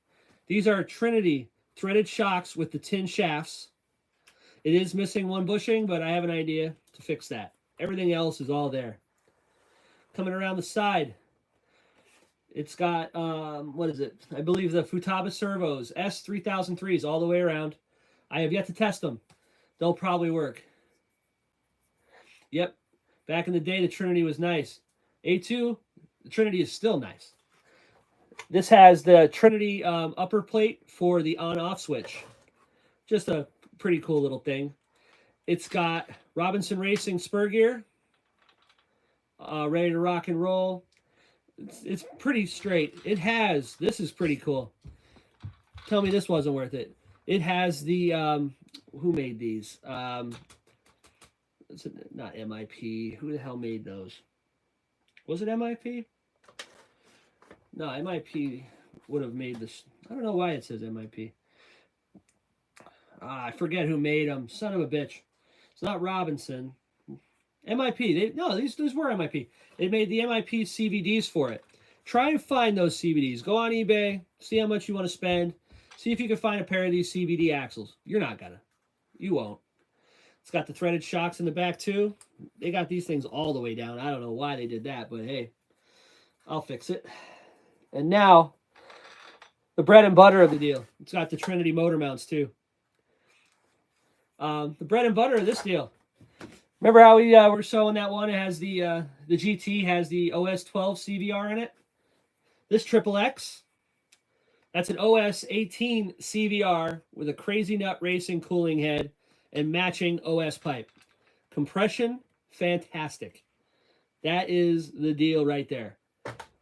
These are Trinity threaded shocks with the tin shafts. It is missing one bushing, but I have an idea to fix that. Everything else is all there. Coming around the side, it's got, what is it? I believe the Futaba servos, S3003s all the way around. I have yet to test them. They'll probably work. Yep. Back in the day, the Trinity was nice. A2, the Trinity is still nice. This has the Trinity upper plate for the on-off switch. Just a pretty cool little thing. It's got Robinson Racing spur gear. Ready to rock and roll. It's pretty straight. It has, this is pretty cool. Tell me this wasn't worth it. It has the, who made these? It's not MIP. Who the hell made those? Was it MIP? No, MIP would have made this. I don't know why it says MIP. I forget who made them. Son of a bitch. It's not Robinson. MIP. These were MIP. They made the MIP CVDs for it. Try and find those CVDs. Go on eBay. See how much you want to spend. See if you can find a pair of these CVD axles. You're not gonna. You won't. It's got the threaded shocks in the back too. They got these things all the way down. I don't know why they did that, but hey, I'll fix it. And now, the bread and butter of the deal. It's got the Trinity motor mounts too. The bread and butter of this deal. Remember how we were showing that one? It has the GT has the OS 12 CVR in it. This XXX, that's an OS 18 CVR with a Crazy Nut Racing cooling head and matching OS pipe. Compression, fantastic. That is the deal right there.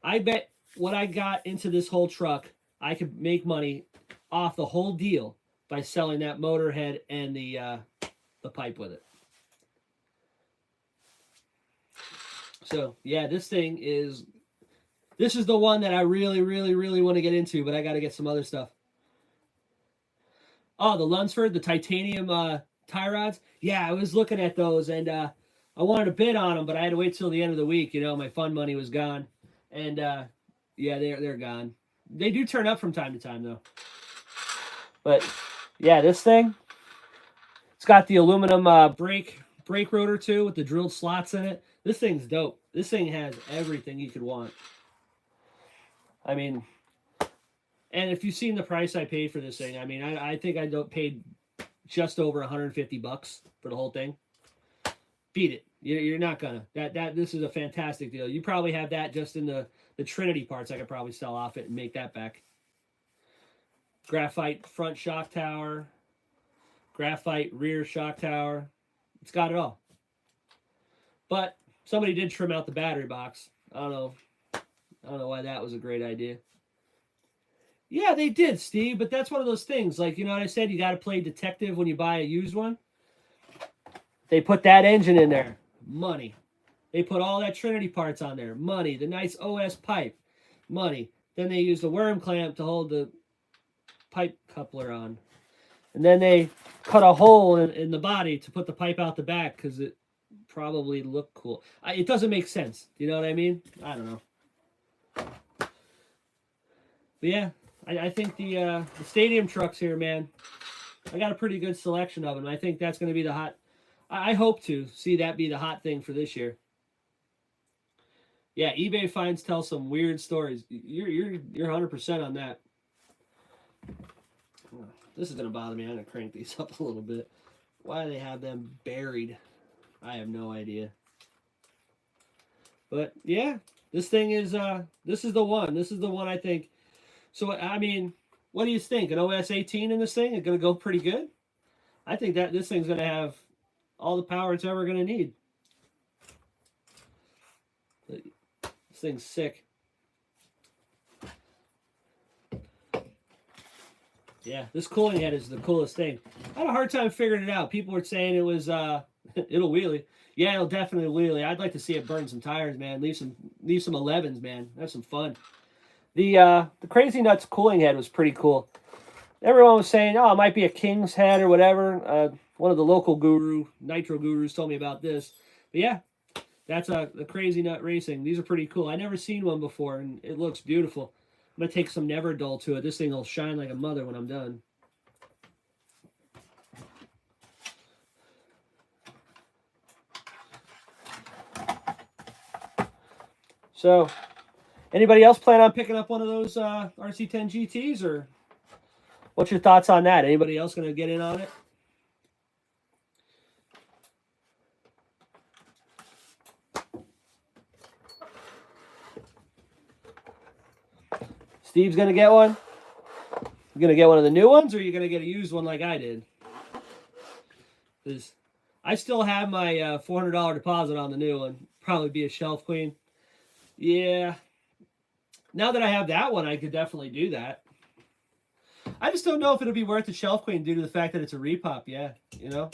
I bet what I got into this whole truck, I could make money off the whole deal by selling that motor head and the pipe with it. So, yeah, this is the one that I really, really, really want to get into, but I got to get some other stuff. Oh, the Lunsford, the titanium tie rods. Yeah, I was looking at those, and I wanted to bid on them, but I had to wait till the end of the week. You know, my fund money was gone. And, yeah, they're gone. They do turn up from time to time, though. But, yeah, this thing, it's got the aluminum brake brake rotor too with the drilled slots in it. This thing's dope. This thing has everything you could want. I mean, and if you've seen the price I paid for this thing, I mean, I think I paid just over 150 bucks for the whole thing. Beat it. You're not gonna. This is a fantastic deal. You probably have that just in the Trinity parts. I could probably sell off it and make that back. Graphite front shock tower. Graphite rear shock tower. It's got it all. But somebody did trim out the battery box. I don't know why that was a great idea. Yeah, they did, Steve, but that's one of those things. Like, you know what I said? You got to play detective when you buy a used one. They put that engine in there. Money. They put all that Trinity parts on there. Money. The nice OS pipe. Money. Then they used a worm clamp to hold the pipe coupler on. And then they cut a hole in the body to put the pipe out the back because it probably looked cool. It doesn't make sense. You know what I mean? I don't know. But yeah, I think the stadium trucks here, man, I got a pretty good selection of them. I think that's going to be the hot... I hope to see that be the hot thing for this year. Yeah, eBay finds tell some weird stories. You're 100% on that. This is going to bother me. I'm going to crank these up a little bit. Why do they have them buried? I have no idea. But yeah, this thing is, this is the one. This is the one I think. So, I mean, what do you think? An OS 18 in this thing is going to go pretty good? I think that this thing's going to have all the power it's ever going to need. This thing's sick. Yeah, this cooling head is the coolest thing. I had a hard time figuring it out. People were saying it was, it'll wheelie. Yeah, it'll definitely wheelie. I'd like to see it burn some tires, man. Leave some 11s, man. Have some fun. The Crazy Nuts cooling head was pretty cool. Everyone was saying, oh, it might be a King's head or whatever. One of the local nitro gurus told me about this. But yeah, that's the Crazy Nut Racing. These are pretty cool. I never seen one before, and it looks beautiful. I'm going to take some Never Dull to it. This thing will shine like a mother when I'm done. So, anybody else plan on picking up one of those RC10 GTs, or what's your thoughts on that? Anybody else going to get in on it? Steve's going to get one? You going to get one of the new ones, or are you going to get a used one like I did? Because I still have my $400 deposit on the new one. Probably be a shelf queen. Yeah. Now that I have that one, I could definitely do that. I just don't know if it'll be worth the shelf queen due to the fact that it's a repop. Yeah, you know?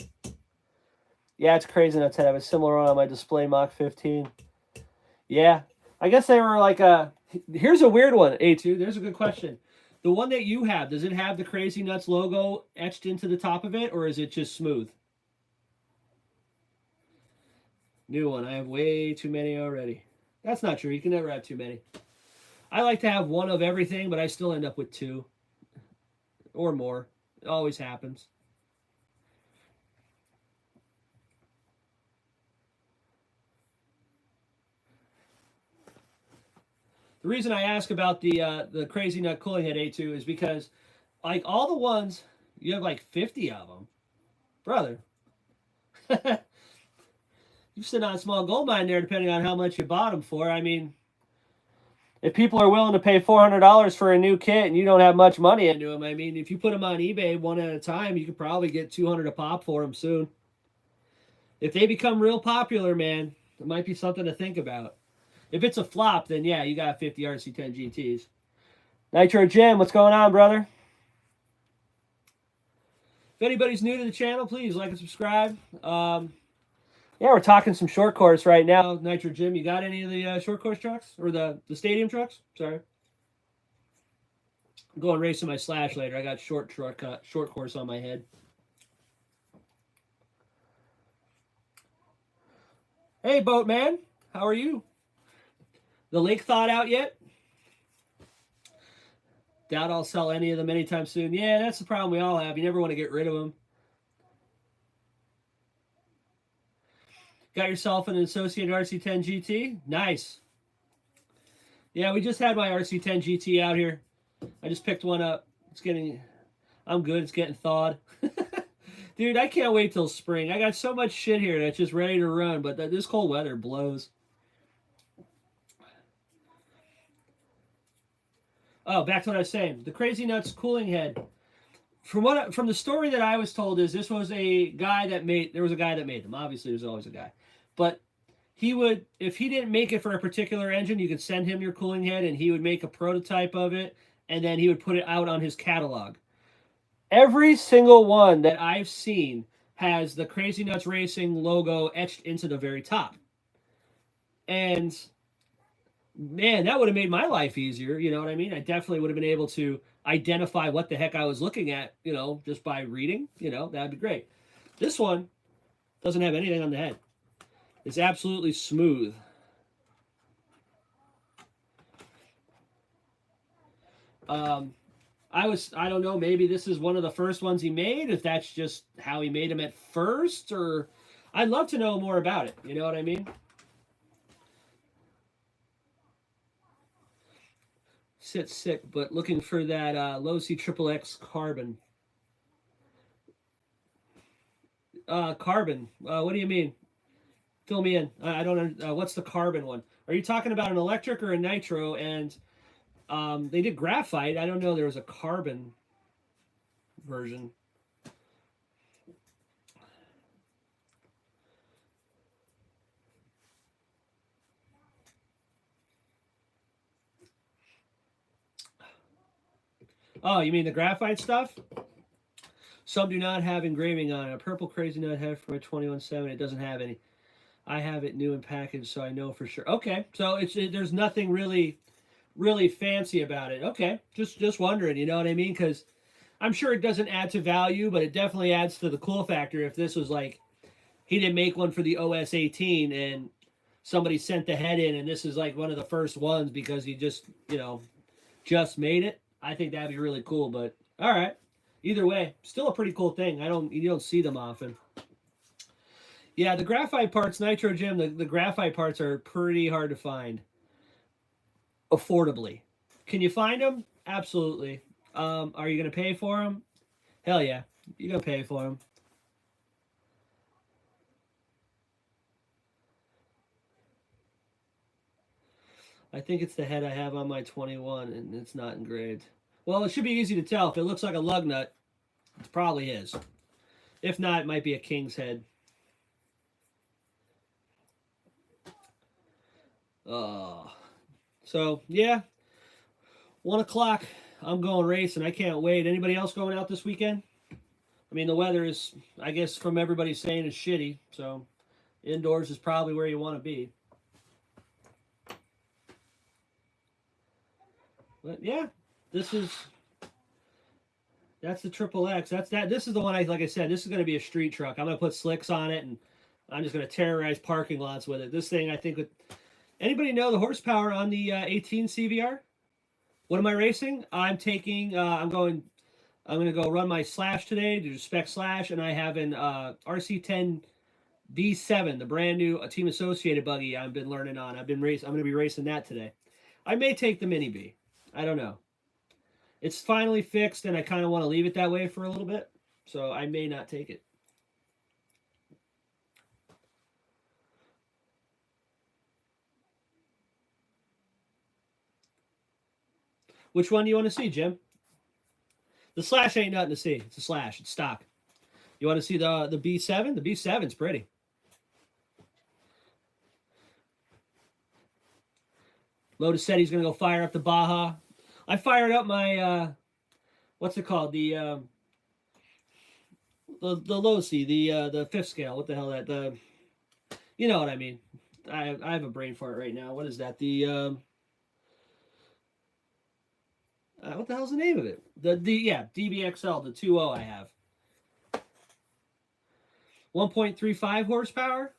Yeah, it's Crazy Nuts head. I have a similar one on my display Mach 15. Yeah. I guess they were like a... Here's a weird one, A2. There's a good question. The one that you have, does it have the Crazy Nuts logo etched into the top of it, or is it just smooth? New one. I have way too many already. That's not true. You can never have too many. I like to have one of everything, but I still end up with two. Or more. It always happens. The reason I ask about the Crazy Nut cooling head A2 is because, like, all the ones, you have like 50 of them. Brother. You sit on a small gold mine there depending on how much you bought them for. I mean, if people are willing to pay $400 for a new kit and you don't have much money into them, I mean, if you put them on eBay one at a time, you could probably get $200 a pop for them soon. If they become real popular, man, it might be something to think about. If it's a flop, then yeah, you got 50 RC10 GTs. Nitro Jim, what's going on, brother? If anybody's new to the channel, please like and subscribe. Yeah, we're talking some short course right now. Nitro Jim, you got any of the short course trucks? Or the stadium trucks? Sorry. I'm going racing my Slash later. I got short course on my head. Hey, Boatman. How are you? The lake thawed out yet? Doubt I'll sell any of them anytime soon. Yeah, that's the problem we all have. You never want to get rid of them. Got yourself an Associated RC10 GT? Nice. Yeah, we just had my RC10 GT out here. I just picked one up. I'm good. It's getting thawed. Dude, I can't wait till spring. I got so much shit here that's just ready to run, but this cold weather blows. Oh, back to what I was saying. The Crazy Nuts cooling head. From the story that I was told is this was a guy that made them. Obviously, there's always a guy. But he would, if he didn't make it for a particular engine, you could send him your cooling head and he would make a prototype of it and then he would put it out on his catalog. Every single one that I've seen has the Crazy Nuts Racing logo etched into the very top. And man, that would have made my life easier. You know what I mean? I definitely would have been able to identify what the heck I was looking at, just by reading. That'd be great. This one doesn't have anything on the head. It's absolutely smooth. I don't know, maybe this is one of the first ones he made, if that's just how he made them at first, or I'd love to know more about it. You know what I mean? Sit sick, but looking for that low C triple X carbon. Carbon. What do you mean? Fill me in. I don't know. What's the carbon one? Are you talking about an electric or a nitro? And they did graphite. I don't know. There was a carbon version. Oh, you mean the graphite stuff? Some do not have engraving on it. A purple Crazy Nut head from a 21.7. It doesn't have any. I have it new and packaged, so I know for sure. Okay, so there's nothing really fancy about it. Okay, just wondering, you know what I mean? Because I'm sure it doesn't add to value, but it definitely adds to the cool factor. If this was like, he didn't make one for the OS 18 and somebody sent the head in and this is like one of the first ones because he just made it, I think that'd be really cool. But all right, either way, still a pretty cool thing. You don't see them often. Yeah, the graphite parts, Nitro Jim, the graphite parts are pretty hard to find affordably. Can you find them? Absolutely. Are you going to pay for them? Hell yeah. You're going to pay for them. I think it's the head I have on my 21, and it's not engraved. Well, it should be easy to tell. If it looks like a lug nut, it probably is. If not, it might be a king's head. So, yeah. 1 o'clock. I'm going racing. I can't wait. Anybody else going out this weekend? I mean, the weather is, I guess, from everybody saying, is shitty. So, indoors is probably where you want to be. But, yeah. That's the Triple X. This is the one, like I said, this is going to be a street truck. I'm going to put slicks on it, and I'm just going to terrorize parking lots with it. This thing, I think, anybody know the horsepower on the 18 CVR? What am I racing? I'm going to go run my slash today, do spec slash, and I have an RC10 D7, the brand new Team Associated buggy I've been learning on. I'm going to be racing that today. I may take the Mini B. I don't know. It's finally fixed, and I kind of want to leave it that way for a little bit, so I may not take it. Which one do you want to see, Jim? The slash ain't nothing to see. It's a slash. It's stock. You want to see the B7? The B7's pretty. Lotus said he's going to go fire up the Baja. I fired up my, what's it called? The low C, the fifth scale. What the hell you know what I mean. I have a brain fart right now. What is that? What the hell's the name of it? DBXL, the 2.0 I have. 1.35 horsepower,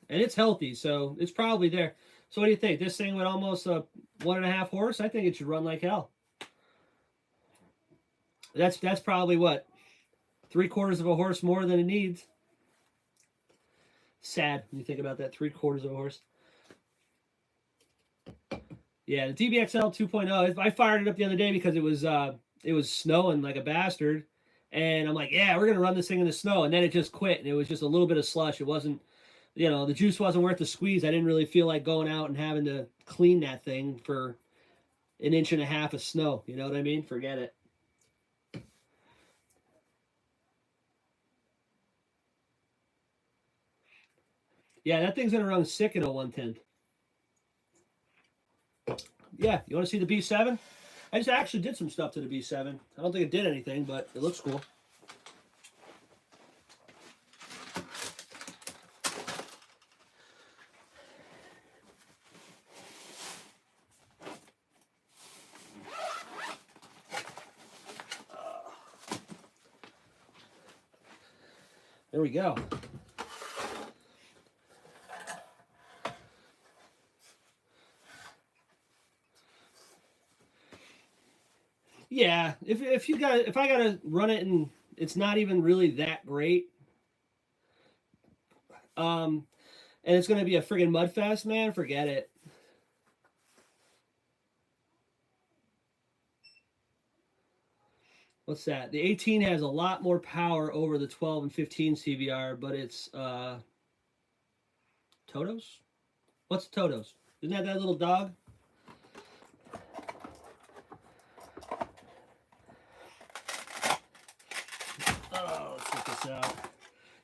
and it's healthy, so it's probably there. So what do you think? This thing with almost 1.5 horse, I think it should run like hell. That's probably what, 3/4 of a horse more than it needs. Sad when you think about that, 3/4 of a horse. Yeah, the DBXL 2.0. I fired it up the other day because it was snowing like a bastard, and I'm like, yeah, we're gonna run this thing in the snow, and then it just quit, and it was just a little bit of slush. It wasn't, the juice wasn't worth the squeeze. I didn't really feel like going out and having to clean that thing for an inch and a half of snow. You know what I mean? Forget it. Yeah, that thing's gonna run sick in a 110. Yeah, you want to see the B7? I just actually did some stuff to the B7. I don't think it did anything, but it looks cool. There we go. Yeah, if I gotta run it and it's not even really that great, and it's gonna be a friggin' mud fest, man, forget it. What's that? The 18 has a lot more power over the 12 and 15 CVR, but it's Totos? What's Totos? Isn't that little dog? Oh, let's check this out.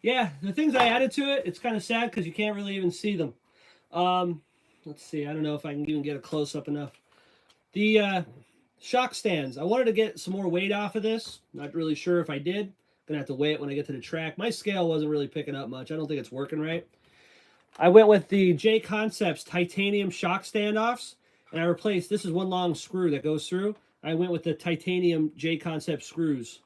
Yeah, the things I added to it, it's kind of sad because you can't really even see them. Let's see. I don't know if I can even get a close-up enough. The shock stands. I wanted to get some more weight off of this. Not really sure if I did. Gonna have to weigh it when I get to the track. My scale wasn't really picking up much. I don't think it's working right. I went with the J Concepts titanium shock standoffs, and I replaced, this is one long screw that goes through. I went with the titanium J Concept screws.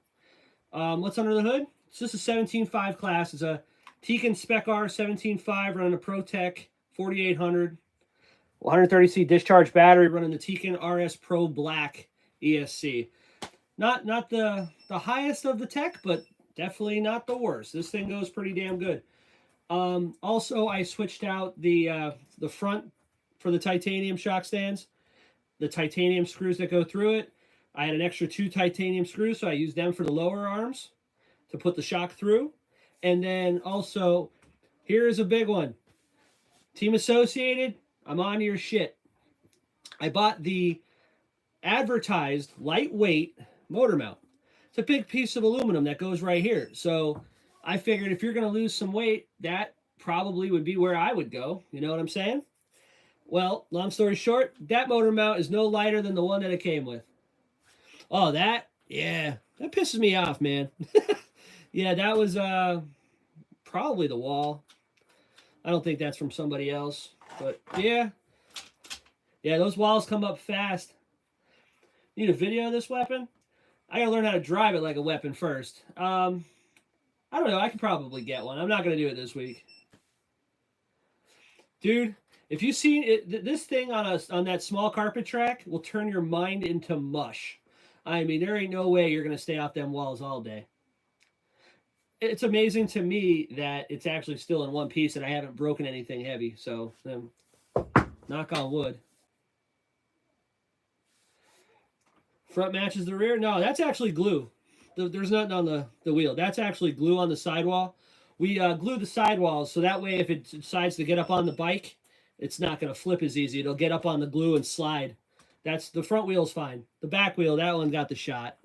What's under the hood? It's just a 17.5 class. It's a Tekin Spec R 17.5 running a ProTech 4800. 130C discharge battery running the Tekin RS Pro Black ESC. Not the highest of the tech, but definitely not the worst. This thing goes pretty damn good. Also, I switched out the front for the titanium shock stands, the titanium screws that go through it. I had an extra 2 titanium screws, so I used them for the lower arms to put the shock through. And then also, here's a big one. Team Associated, I'm on your shit. I bought the advertised lightweight motor mount. It's a big piece of aluminum that goes right here. So I figured if you're going to lose some weight, that probably would be where I would go. You know what I'm saying? Well, long story short, that motor mount is no lighter than the one that it came with. Oh, that pisses me off, man. Yeah, that was probably the wall. I don't think that's from somebody else, but yeah. Yeah, those walls come up fast. Need a video of this weapon? I gotta learn how to drive it like a weapon first. I don't know. I could probably get one. I'm not gonna do it this week, dude. If you see it, this thing on that small carpet track will turn your mind into mush. I mean, there ain't no way you're gonna stay off them walls all day. It's amazing to me that it's actually still in one piece and I haven't broken anything heavy. So, knock on wood. Front matches the rear? No, that's actually glue. There's nothing on the wheel. That's actually glue on the sidewall. We glue the sidewalls so that way if it decides to get up on the bike, it's not going to flip as easy. It'll get up on the glue and slide. That's the front wheel's fine. The back wheel, that one got the shot.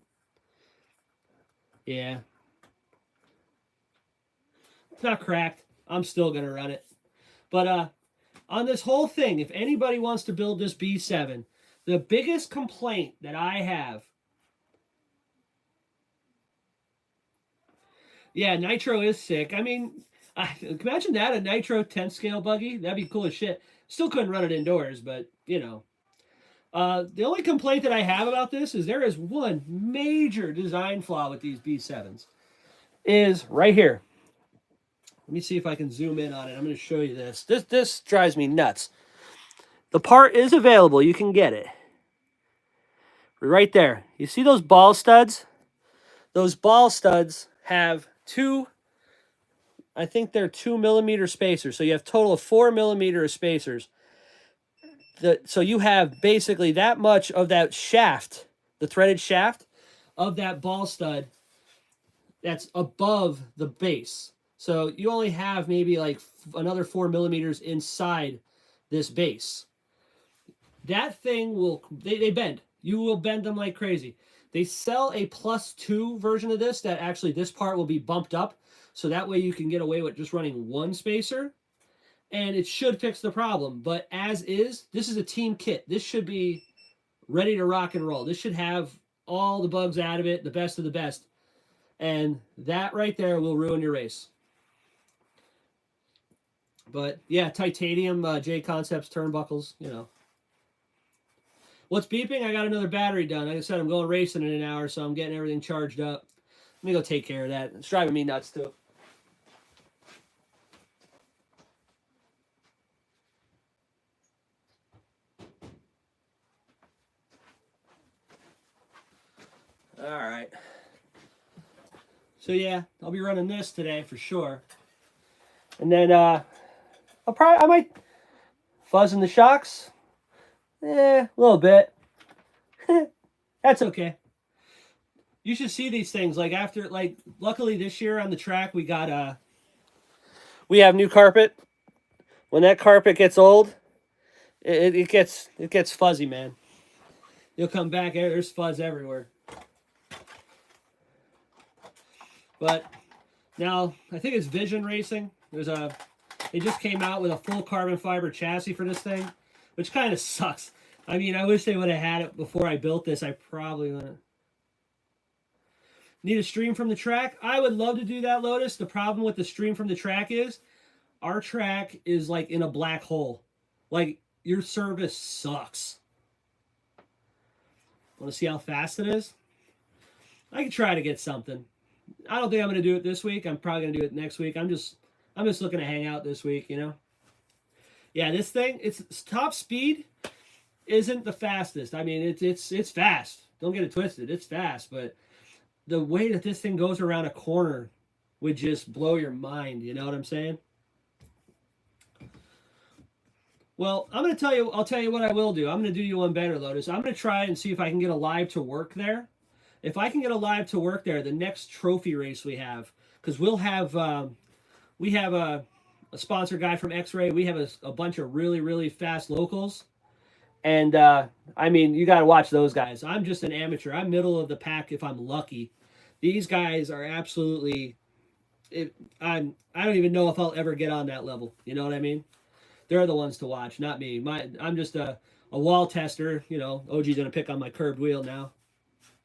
Yeah. It's not cracked. I'm still going to run it. But on this whole thing, if anybody wants to build this B7, the biggest complaint that I have, yeah, nitro is sick. I mean, imagine that, a nitro 10 scale buggy. That'd be cool as shit. Still couldn't run it indoors, but, you know. The only complaint that I have about this is there is one major design flaw with these B7s. Is right here. Let me see if I can zoom in on it. I'm going to show you this. This drives me nuts. The part is available. You can get it. Right there. You see those ball studs? Those ball studs have two, I think they're 2mm spacers. So you have total of 4mm spacers. So you have basically that much of that shaft, the threaded shaft of that ball stud that's above the base. So you only have maybe like another 4mm inside this base. That thing will, they bend. You will bend them like crazy. They sell a +2 version of this that actually this part will be bumped up. So that way you can get away with just running one spacer. And it should fix the problem. But as is, this is a team kit. This should be ready to rock and roll. This should have all the bugs out of it, the best of the best. And that right there will ruin your race. But yeah, titanium, J Concepts turnbuckles, you know. What's beeping? I got another battery done. Like I said, I'm going racing in an hour, so I'm getting everything charged up. Let me go take care of that. It's driving me nuts, too. All right. So yeah, I'll be running this today for sure. And then I might fuzz in the shocks. A little bit. That's okay. You should see these things luckily this year on the track we got we have new carpet. When that carpet gets old, it gets fuzzy, man. You'll come back, there's fuzz everywhere. But now I think it's Vision Racing. They just came out with a full carbon fiber chassis for this thing, which kind of sucks. I mean, I wish they would have had it before I built this. I probably would have. Need a stream from the track? I would love to do that, Lotus. The problem with the stream from the track is our track is like in a black hole. Like, your service sucks. Want to see how fast it is? I can try to get something. I don't think I'm going to do it this week. I'm probably going to do it next week. I'm just looking to hang out this week, you know? Yeah, this thing, its top speed isn't the fastest. I mean, it's fast. Don't get it twisted. It's fast, but the way that this thing goes around a corner would just blow your mind. You know what I'm saying? Well, I'll tell you what I will do. I'm going to do you one better, Lotus. I'm going to try and see if I can get a live to work there. If I can get a live to work there, the next trophy race we have, because we have a sponsor guy from X-Ray. We have a bunch of really, really fast locals. And, I mean, you got to watch those guys. I'm just an amateur. I'm middle of the pack if I'm lucky. These guys are absolutely... I don't even know if I'll ever get on that level. You know what I mean? They're the ones to watch, not me. I'm just a wall tester. You know, OG's going to pick on my curved wheel now.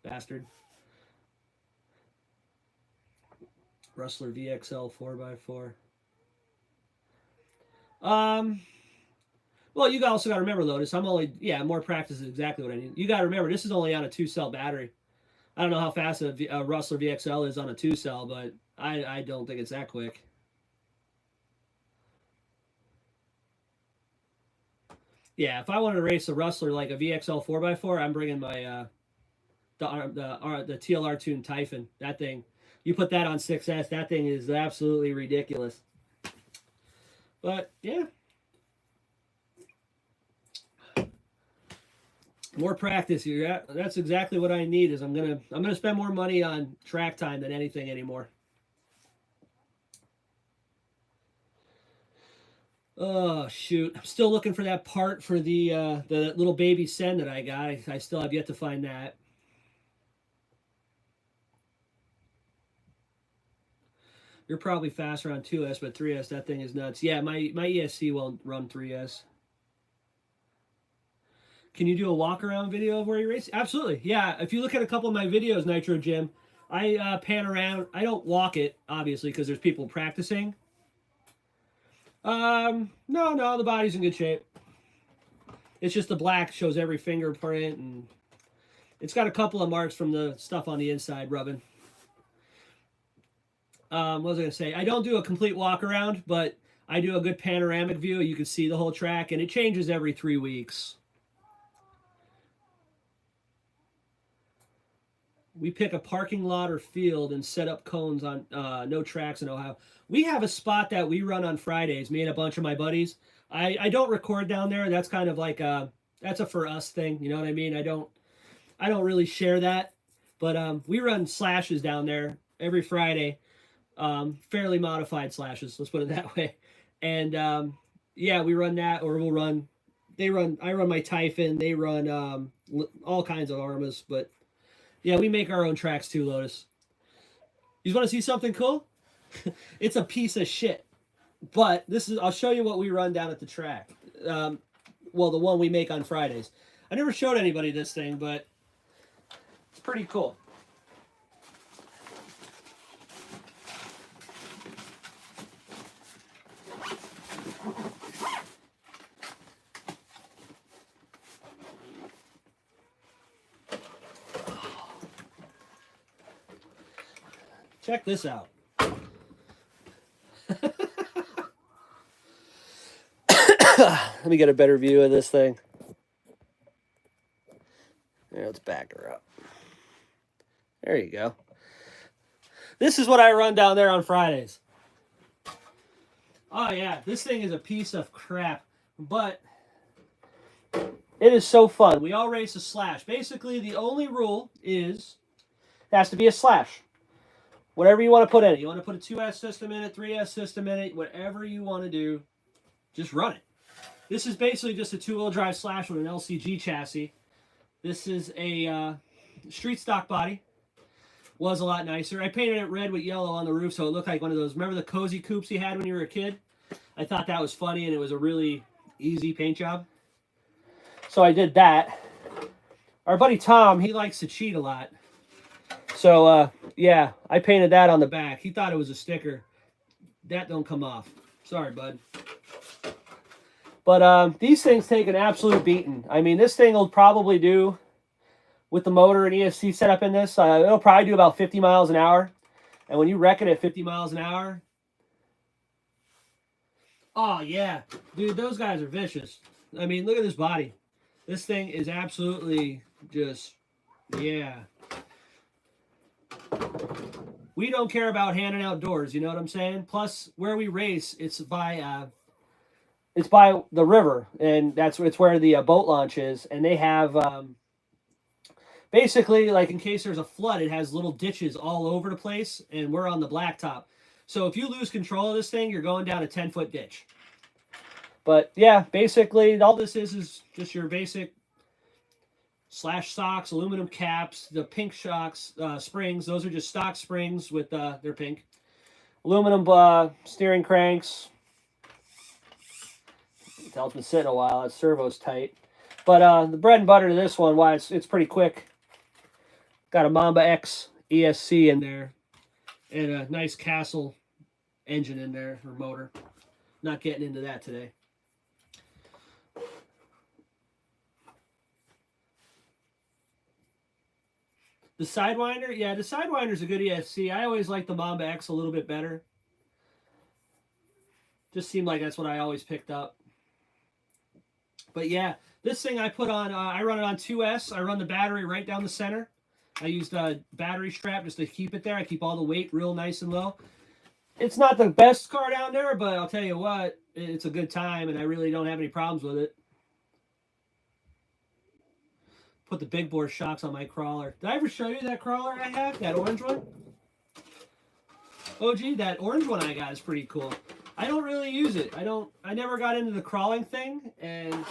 Bastard. Rustler VXL 4x4. Well, you also got to remember, Lotus, more practice is exactly what I need. You got to remember, this is only on a 2-cell battery. I don't know how fast a Rustler VXL is on a 2-cell, but I don't think it's that quick. Yeah, if I wanted to race a Rustler like a VXL 4x4, I'm bringing my the TLR Tune Typhon. That thing, you put that on 6S, that thing is absolutely ridiculous. But yeah, more practice here. That's exactly what I need. Is I'm gonna spend more money on track time than anything anymore. Oh shoot! I'm still looking for that part for the little baby Sen that I got. I still have yet to find that. You're probably faster on 2S, but 3S, that thing is nuts. Yeah, my ESC won't run 3S. Can you do a walk-around video of where you race? Absolutely. Yeah, if you look at a couple of my videos, Nitro Jim, I pan around. I don't walk it, obviously, because there's people practicing. No, the body's in good shape. It's just the black shows every fingerprint, and it's got a couple of marks from the stuff on the inside rubbing. What was I going to say? I don't do a complete walk around, but I do a good panoramic view. You can see the whole track, and it changes every 3 weeks. we pick a parking lot or field and set up cones on no tracks in Ohio. We have a spot that we run on Fridays, me and a bunch of my buddies. I don't record down there. That's kind of like that's a for us thing. You know what I mean? I don't really share that. But we run slashes down there every Friday, fairly modified slashes. Let's put it that way. And yeah, we run that, or we'll run. I run my Typhon. They run all kinds of Armas, but yeah, we make our own tracks too, Lotus. You want to see something cool? It's a piece of shit. But I'll show you what we run down at the track. Well, the one we make on Fridays. I never showed anybody this thing, but it's pretty cool. Check this out. Let me get a better view of this thing. Here, let's back her up. There you go. This is what I run down there on Fridays. Oh yeah, this thing is a piece of crap, but it is so fun. We all race a slash. Basically, the only rule is it has to be a slash. Whatever you want to put in it. You want to put a 2S system in it, 3S system in it, whatever you want to do, just run it. This is basically just a 2-wheel drive slash with an LCG chassis. This is a street stock body. Was a lot nicer. I painted it red with yellow on the roof so it looked like one of those, remember the cozy coupes you had when you were a kid? I thought that was funny and it was a really easy paint job. So I did that. Our buddy Tom, he likes to cheat a lot. So, yeah, I painted that on the back. He thought it was a sticker. That don't come off. Sorry, bud. But these things take an absolute beating. I mean, this thing will probably do, with the motor and ESC setup in this, it'll probably do about 50 miles an hour. And when you wreck it at 50 miles an hour, oh, yeah. Dude, those guys are vicious. I mean, look at this body. This thing is absolutely just, yeah. We don't care about handing out doors, you know what I'm saying? Plus, where we race, it's by the river, and it's where the boat launch is. And they have basically, like, in case there's a flood, it has little ditches all over the place, and we're on the blacktop. So if you lose control of this thing, you're going down a 10-foot ditch. But yeah, basically, all this is just your basic slash socks, aluminum caps, the pink shocks, springs. Those are just stock springs with, they're pink. Aluminum steering cranks. Tell it's been sitting a while. That servo's tight. But the bread and butter to this one, why it's pretty quick. Got a Mamba X ESC in there. And a nice Castle engine in there, or motor. Not getting into that today. The Sidewinder? Yeah, the Sidewinder's a good ESC. I always like the Mamba X a little bit better. Just seemed like that's what I always picked up. But yeah, this thing I put on, I run it on 2S. I run the battery right down the center. I used a battery strap just to keep it there. I keep all the weight real nice and low. It's not the best car down there, but I'll tell you what, it's a good time, and I really don't have any problems with it. Put the big bore shocks on my crawler. Did I ever show you that crawler I have? That orange one? Oh, gee, that orange one I got is pretty cool. I don't really use it. I never got into the crawling thing, and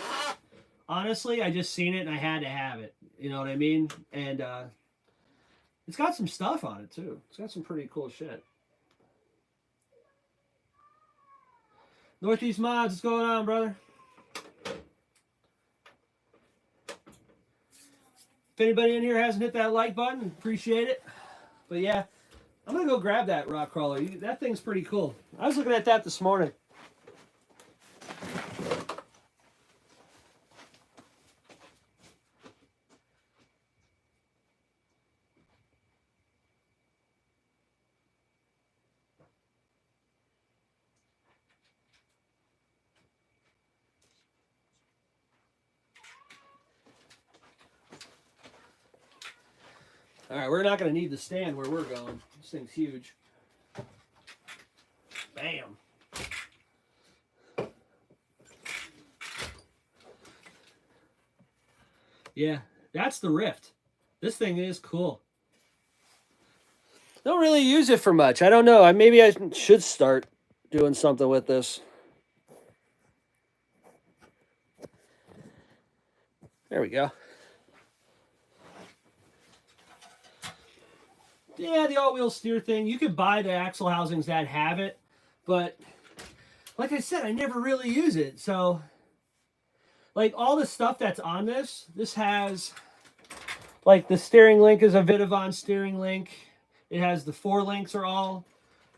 honestly, I just seen it and I had to have it. You know what I mean? And it's got some stuff on it too. It's got some pretty cool shit. Northeast Mods, what's going on, brother? If anybody in here hasn't hit that like button, appreciate it. But yeah, I'm going to go grab that rock crawler. That thing's pretty cool. I was looking at that this morning. All right, we're not going to need the stand where we're going. This thing's huge. Bam. Yeah, that's the Rift. This thing is cool. Don't really use it for much. I don't know. Maybe I should start doing something with this. There we go. Yeah, the all-wheel steer thing. You could buy the axle housings that have it, but like I said, I never really use it. So, like all the stuff that's on this has, like the steering link is a Vidavon steering link. It has the 4 links are all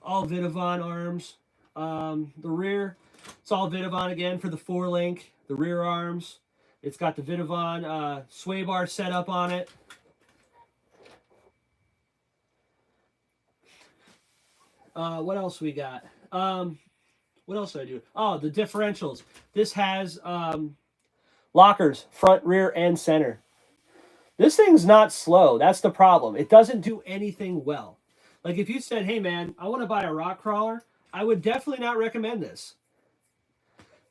Vidavon arms. The rear, it's all Vidavon again for the 4 link. The rear arms, it's got the Vidavon sway bar set up on it. What else we got? What else did I do? Oh, the differentials. This has lockers, front, rear, and center. This thing's not slow. That's the problem. It doesn't do anything well. Like if you said, hey man, I want to buy a rock crawler, I would definitely not recommend this.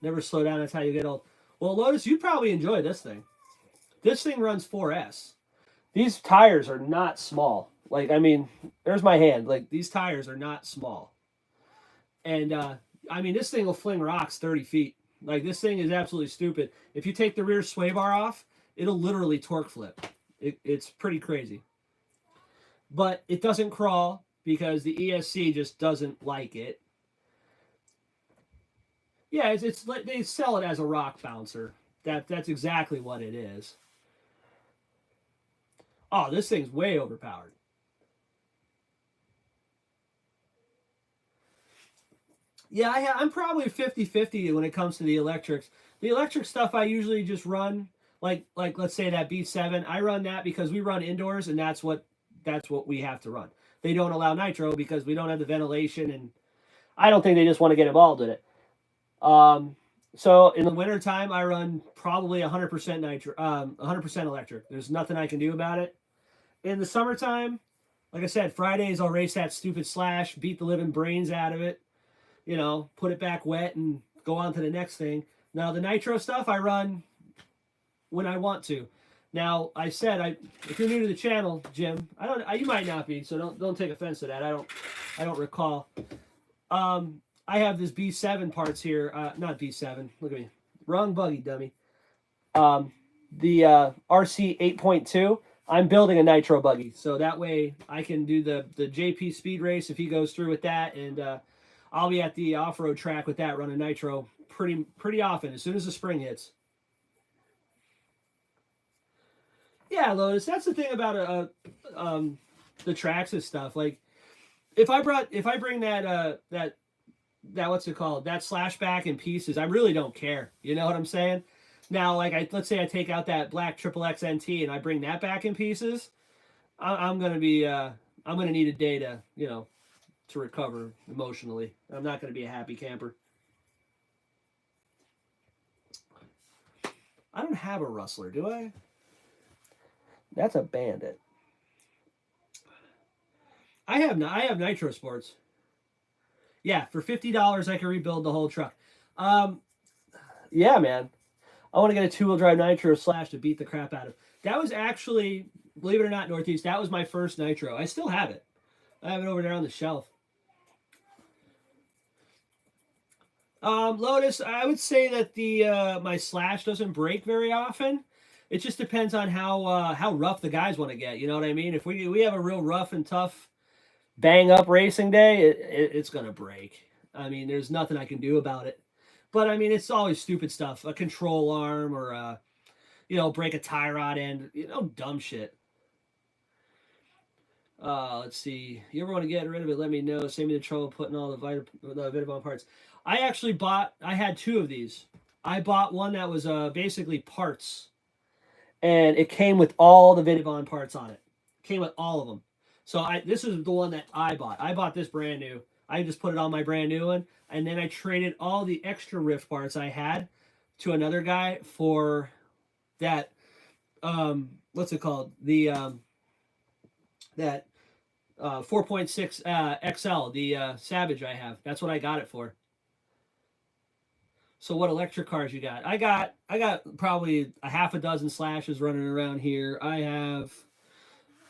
Never slow down, that's how you get old. Well, Lotus, you'd probably enjoy this thing. This thing runs 4S. These tires are not small. Like, I mean, there's my hand. Like, these tires are not small. And, I mean, this thing will fling rocks 30 feet. Like, this thing is absolutely stupid. If you take the rear sway bar off, it'll literally torque flip. It's pretty crazy. But it doesn't crawl because the ESC just doesn't like it. Yeah, it's like they sell it as a rock bouncer. That's exactly what it is. Oh, this thing's way overpowered. Yeah, I'm probably 50-50 when it comes to the electrics. The electric stuff I usually just run like let's say that B7. I run that because we run indoors and that's what we have to run. They don't allow nitro because we don't have the ventilation, and I don't think they just want to get involved in it. So in the wintertime, I run probably 100% nitro, 100% electric. There's nothing I can do about it. In the summertime, like I said, Fridays I'll race that stupid slash, beat the living brains out of it, you know, put it back wet and go on to the next thing. Now the nitro stuff I run when I want to. Now I said if you're new to the channel, Jim, you might not be, so don't take offense to that. I don't recall. I have this B7 parts here, not B7. Look at me, wrong buggy, dummy. The rc8.2. I'm building a nitro buggy, so that way I can do the JP speed race if he goes through with that, and I'll be at the off-road track with that running nitro pretty often as soon as the spring hits. Yeah, Lotus. That's the thing about the tracks and stuff. Like if I bring that what's it called, that slash back in pieces, I really don't care. You know what I'm saying? Now, like let's say I take out that black XXX NT and I bring that back in pieces, I'm gonna need a day to recover emotionally. I'm not gonna be a happy camper. I don't have a Rustler, do I? That's a Bandit. I have Nitro Sports. Yeah, for $50 I can rebuild the whole truck. Yeah, man. I want to get a 2-wheel drive Nitro slash to beat the crap out of. That was actually, believe it or not, Northeast, that was my first Nitro. I still have it. I have it over there on the shelf. Lotus, I would say that the my slash doesn't break very often. It just depends on how rough the guys want to get. You know what I mean? If we have a real rough and tough, bang up racing day, it's gonna break. I mean, there's nothing I can do about it. But I mean, it's always stupid stuff. A control arm or break a tie rod end. Dumb shit. Let's see. You ever want to get rid of it? Let me know. Save me the trouble putting all the Vidavon parts. I had 2 of these. I bought one that was basically parts. And it came with all the Vidavon parts on it. Came with all of them. So this is the one that I bought. I bought this brand new. I just put it on my brand new one. And then I traded all the extra Rift parts I had to another guy for that, what's it called? The That 4.6 XL, the Savage I have. That's what I got it for. So what electric cars you got? I got probably a half a dozen Slashes running around here. I have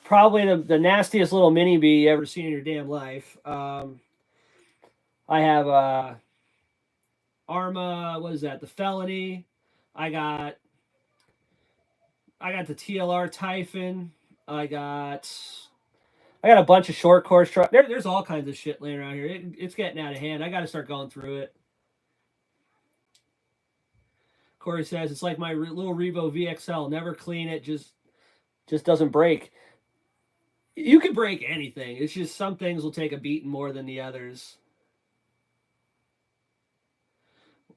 probably the nastiest little mini bee you ever seen in your damn life. I have Arma. What is that? The Felony. I got the TLR Typhon. I got a bunch of short course trucks. There's all kinds of shit laying around here. It's getting out of hand. I got to start going through it. Corey says it's like my little Revo VXL. Never clean it. Just doesn't break. You can break anything. It's just some things will take a beating more than the others.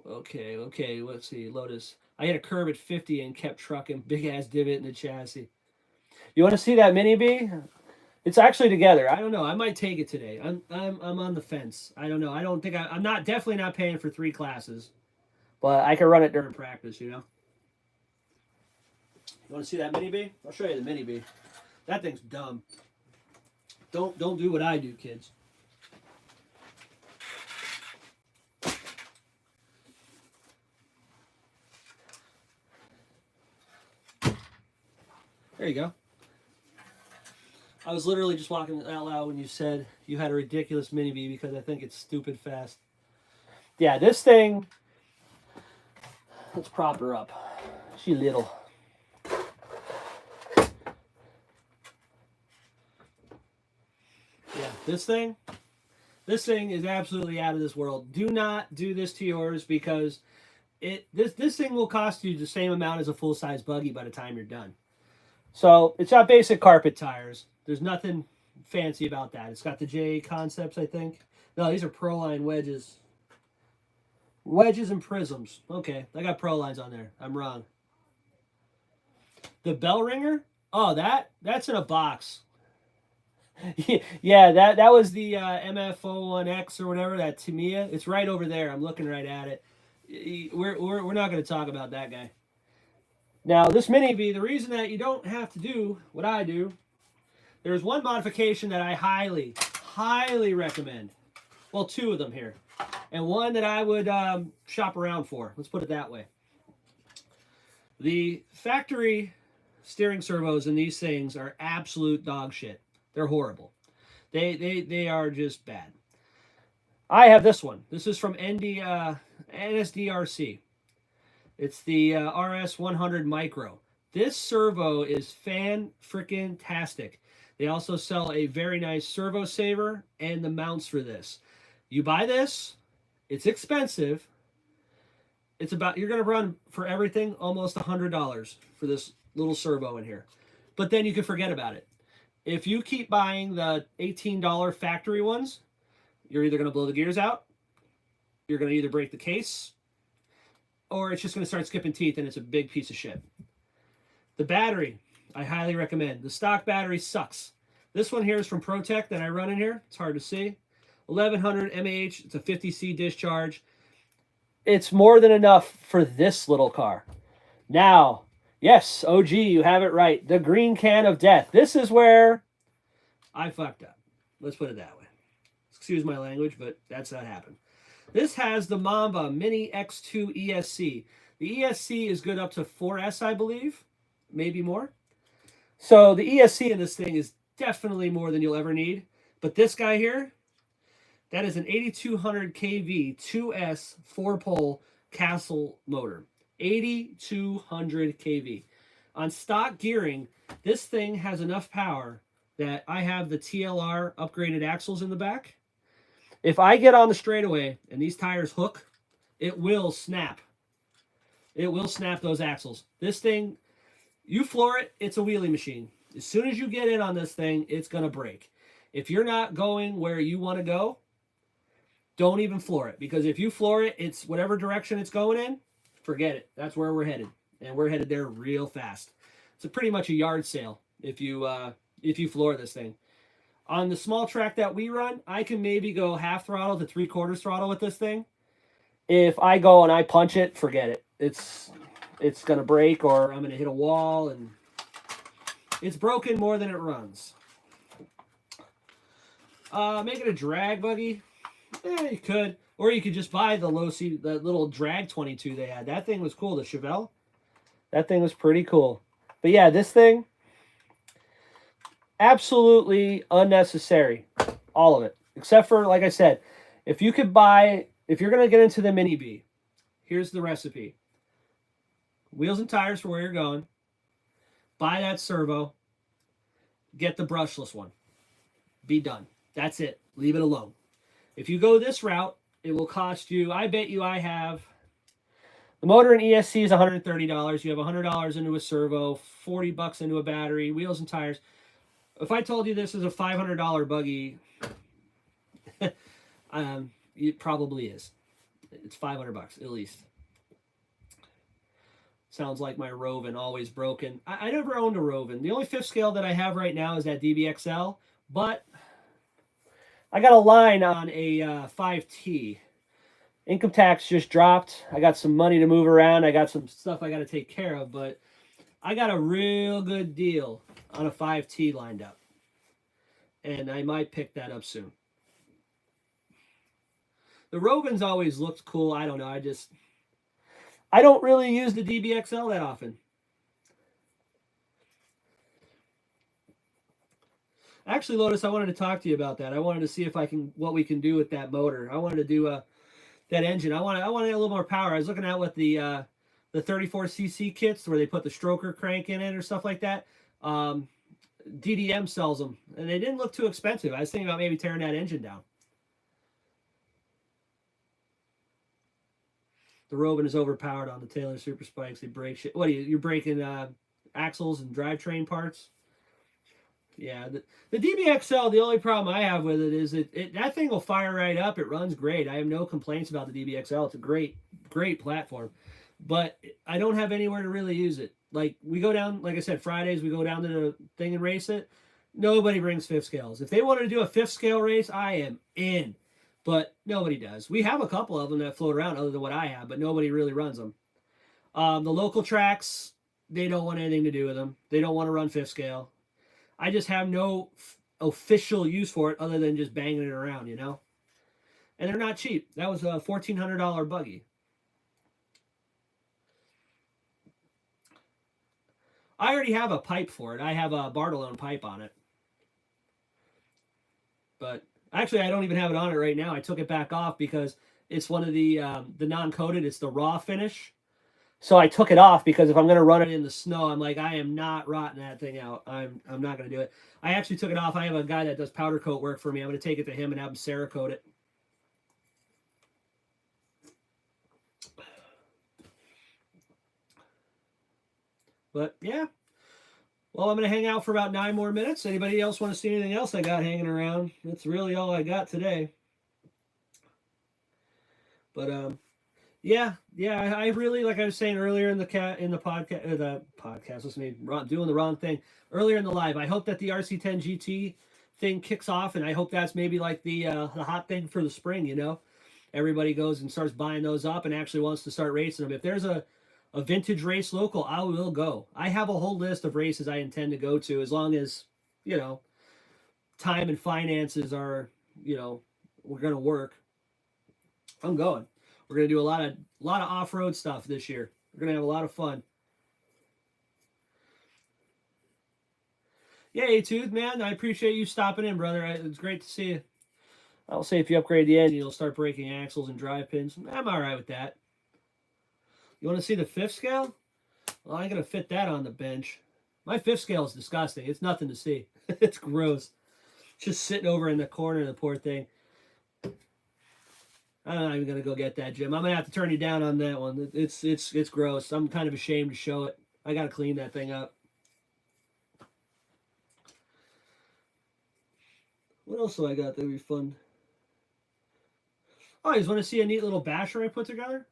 Okay. Let's see. Lotus. I hit a curb at 50 and kept trucking. Big ass divot in the chassis. You want to see that mini bee? It's actually together. I don't know. I might take it today. I'm on the fence. I don't know. I don't think I'm definitely not paying for 3 classes, but I can run it during practice. You know. You want to see that mini bee? I'll show you the mini bee. That thing's dumb. Don't do what I do, kids. There you go. I was literally just walking out loud when you said you had a ridiculous mini bee because I think it's stupid fast. Yeah, this thing. Let's prop her up. She's little. Yeah, this thing is absolutely out of this world. Do not do this to yours because this thing will cost you the same amount as a full-size buggy by the time you're done. So it's got basic carpet tires. There's nothing fancy about that. It's got the J concepts, I think. No, these are Proline wedges. Wedges and prisms. Okay, I got Prolines on there. I'm wrong. The bell ringer? Oh, that's in a box. Yeah, that was the MF01X or whatever, that Tamiya. It's right over there. I'm looking right at it. We're not going to talk about that guy. Now, this mini bee, the reason that you don't have to do what I do, there's one modification that I highly, highly recommend. Well, 2 of them here. And one that I would shop around for. Let's put it that way. The factory steering servos in these things are absolute dog shit. They're horrible. They are just bad. I have this one. This is from NSDRC. It's the RS100 Micro. This servo is fan-frickin-tastic. They also sell a very nice servo saver and the mounts for this. You buy this, it's expensive. It's about, you're going to run for everything almost $100 for this little servo in here. But then you can forget about it. If you keep buying the $18 factory ones, you're either going to blow the gears out, you're going to either break the case, or it's just going to start skipping teeth and it's a big piece of shit. The battery, I highly recommend. The stock battery sucks. This one here is from ProTech that I run in here. It's hard to see. 1100 mAh. It's a 50C discharge. It's more than enough for this little car. Now, yes, OG, you have it right. The green can of death. This is where I fucked up. Let's put it that way. Excuse my language, but that's what happened. This has the Mamba Mini X2 ESC. The ESC is good up to 4S, I believe. Maybe more. So the ESC in this thing is definitely more than you'll ever need. But this guy here, that is an 8200 kV 2S 4-pole Castle motor. 8200 kV. On stock gearing, this thing has enough power that I have the TLR upgraded axles in the back. If I get on the straightaway and these tires hook, it will snap. It will snap those axles. This thing, you floor it, it's a wheelie machine. As soon as you get in on this thing, it's going to break. If you're not going where you want to go, don't even floor it. Because if you floor it, it's whatever direction it's going in, forget it. That's where we're headed. And we're headed there real fast. It's pretty much a yard sale if you floor this thing. On the small track that we run, I can maybe go half throttle to 3/4 throttle with this thing. If I go and I punch it, forget it. It's going to break or I'm going to hit a wall, and it's broken more than it runs. Make it a drag buggy. You could. Or you could just buy the low seat, the little drag 22 they had. That thing was cool. The Chevelle. That thing was pretty cool. But yeah, this thing, absolutely unnecessary. All of it. Except for, like I said, if you could buy, if you're going to get into the Mini B, here's the recipe. Wheels and tires for where you're going. Buy that servo. Get the brushless one. Be done. That's it. Leave it alone. If you go this route, it will cost you, I bet you I have, the motor in ESC is $130. You have $100 into a servo, $40 into a battery, wheels and tires. If I told you this is a $500 buggy, it probably is. It's $500 at least. Sounds like my Roven, always broken. I never owned a Roven. The only fifth scale that I have right now is that DBXL, but I got a line on a 5T. Income tax just dropped. I got some money to move around. I got some stuff I got to take care of, but I got a real good deal on a 5T lined up. And I might pick that up soon. The Rovens always looked cool. I don't know. I don't really use the DBXL that often. Actually, Lotus, I wanted to talk to you about that. I wanted to see if what we can do with that motor. I wanted to do that engine. I want a little more power. I was looking at what the 34cc kits where they put the stroker crank in it or stuff like that. DDM sells them, and they didn't look too expensive. I was thinking about maybe tearing that engine down. The Roven is overpowered on the Taylor Super Spikes. They break shit. What are you're breaking axles and drivetrain parts? Yeah, the DBXL, the only problem I have with it is that thing will fire right up. It runs great. I have no complaints about the DBXL. It's a great platform. But I don't have anywhere to really use it. Like, we go down, like I said, Fridays, we go down to the thing and race it. Nobody brings fifth scales. If they wanted to do a fifth scale race, I am in. But nobody does. We have a couple of them that float around other than what I have, but nobody really runs them. The local tracks, they don't want anything to do with them. They don't want to run fifth scale. I just have no official use for it other than just banging it around, you know? And they're not cheap. That was a $1,400 buggy. I already have a pipe for it. I have a Bartolone pipe on it. But actually, I don't even have it on it right now. I took it back off because it's one of the non-coated. It's the raw finish. So I took it off because if I'm going to run it in the snow, I'm like, I am not rotting that thing out. I'm not going to do it. I actually took it off. I have a guy that does powder coat work for me. I'm going to take it to him and have him Cerakote it. But yeah. Well, I'm going to hang out for about 9 more minutes. Anybody else want to see anything else I got hanging around? That's really all I got today. But yeah, I really, like I was saying earlier in the podcast, listen to me doing the wrong thing earlier in the live. I hope that the RC10 GT thing kicks off, and I hope that's maybe like the hot thing for the spring. You know, everybody goes and starts buying those up and actually wants to start racing them. If there's a vintage race local, I will go. I have a whole list of races I intend to go to, as long as, you know, time and finances are, you know, we're gonna work. I'm going. We're gonna do a lot of off-road stuff this year. We're gonna have a lot of fun. Yeah, A-Tooth, man, I appreciate you stopping in, brother. It's great to see you. I'll say if you upgrade the engine, you'll start breaking axles and drive pins. I'm all right with that. You want to see the fifth scale? Well, I'm going to fit that on the bench. My fifth scale is disgusting. It's nothing to see. It's gross. Just sitting over in the corner, the poor thing. I'm not even going to go get that, Jim. I'm going to have to turn you down on that one. It's gross. I'm kind of ashamed to show it. I got to clean that thing up. What else do I got that would be fun? Oh, you just want to see a neat little basher I put together?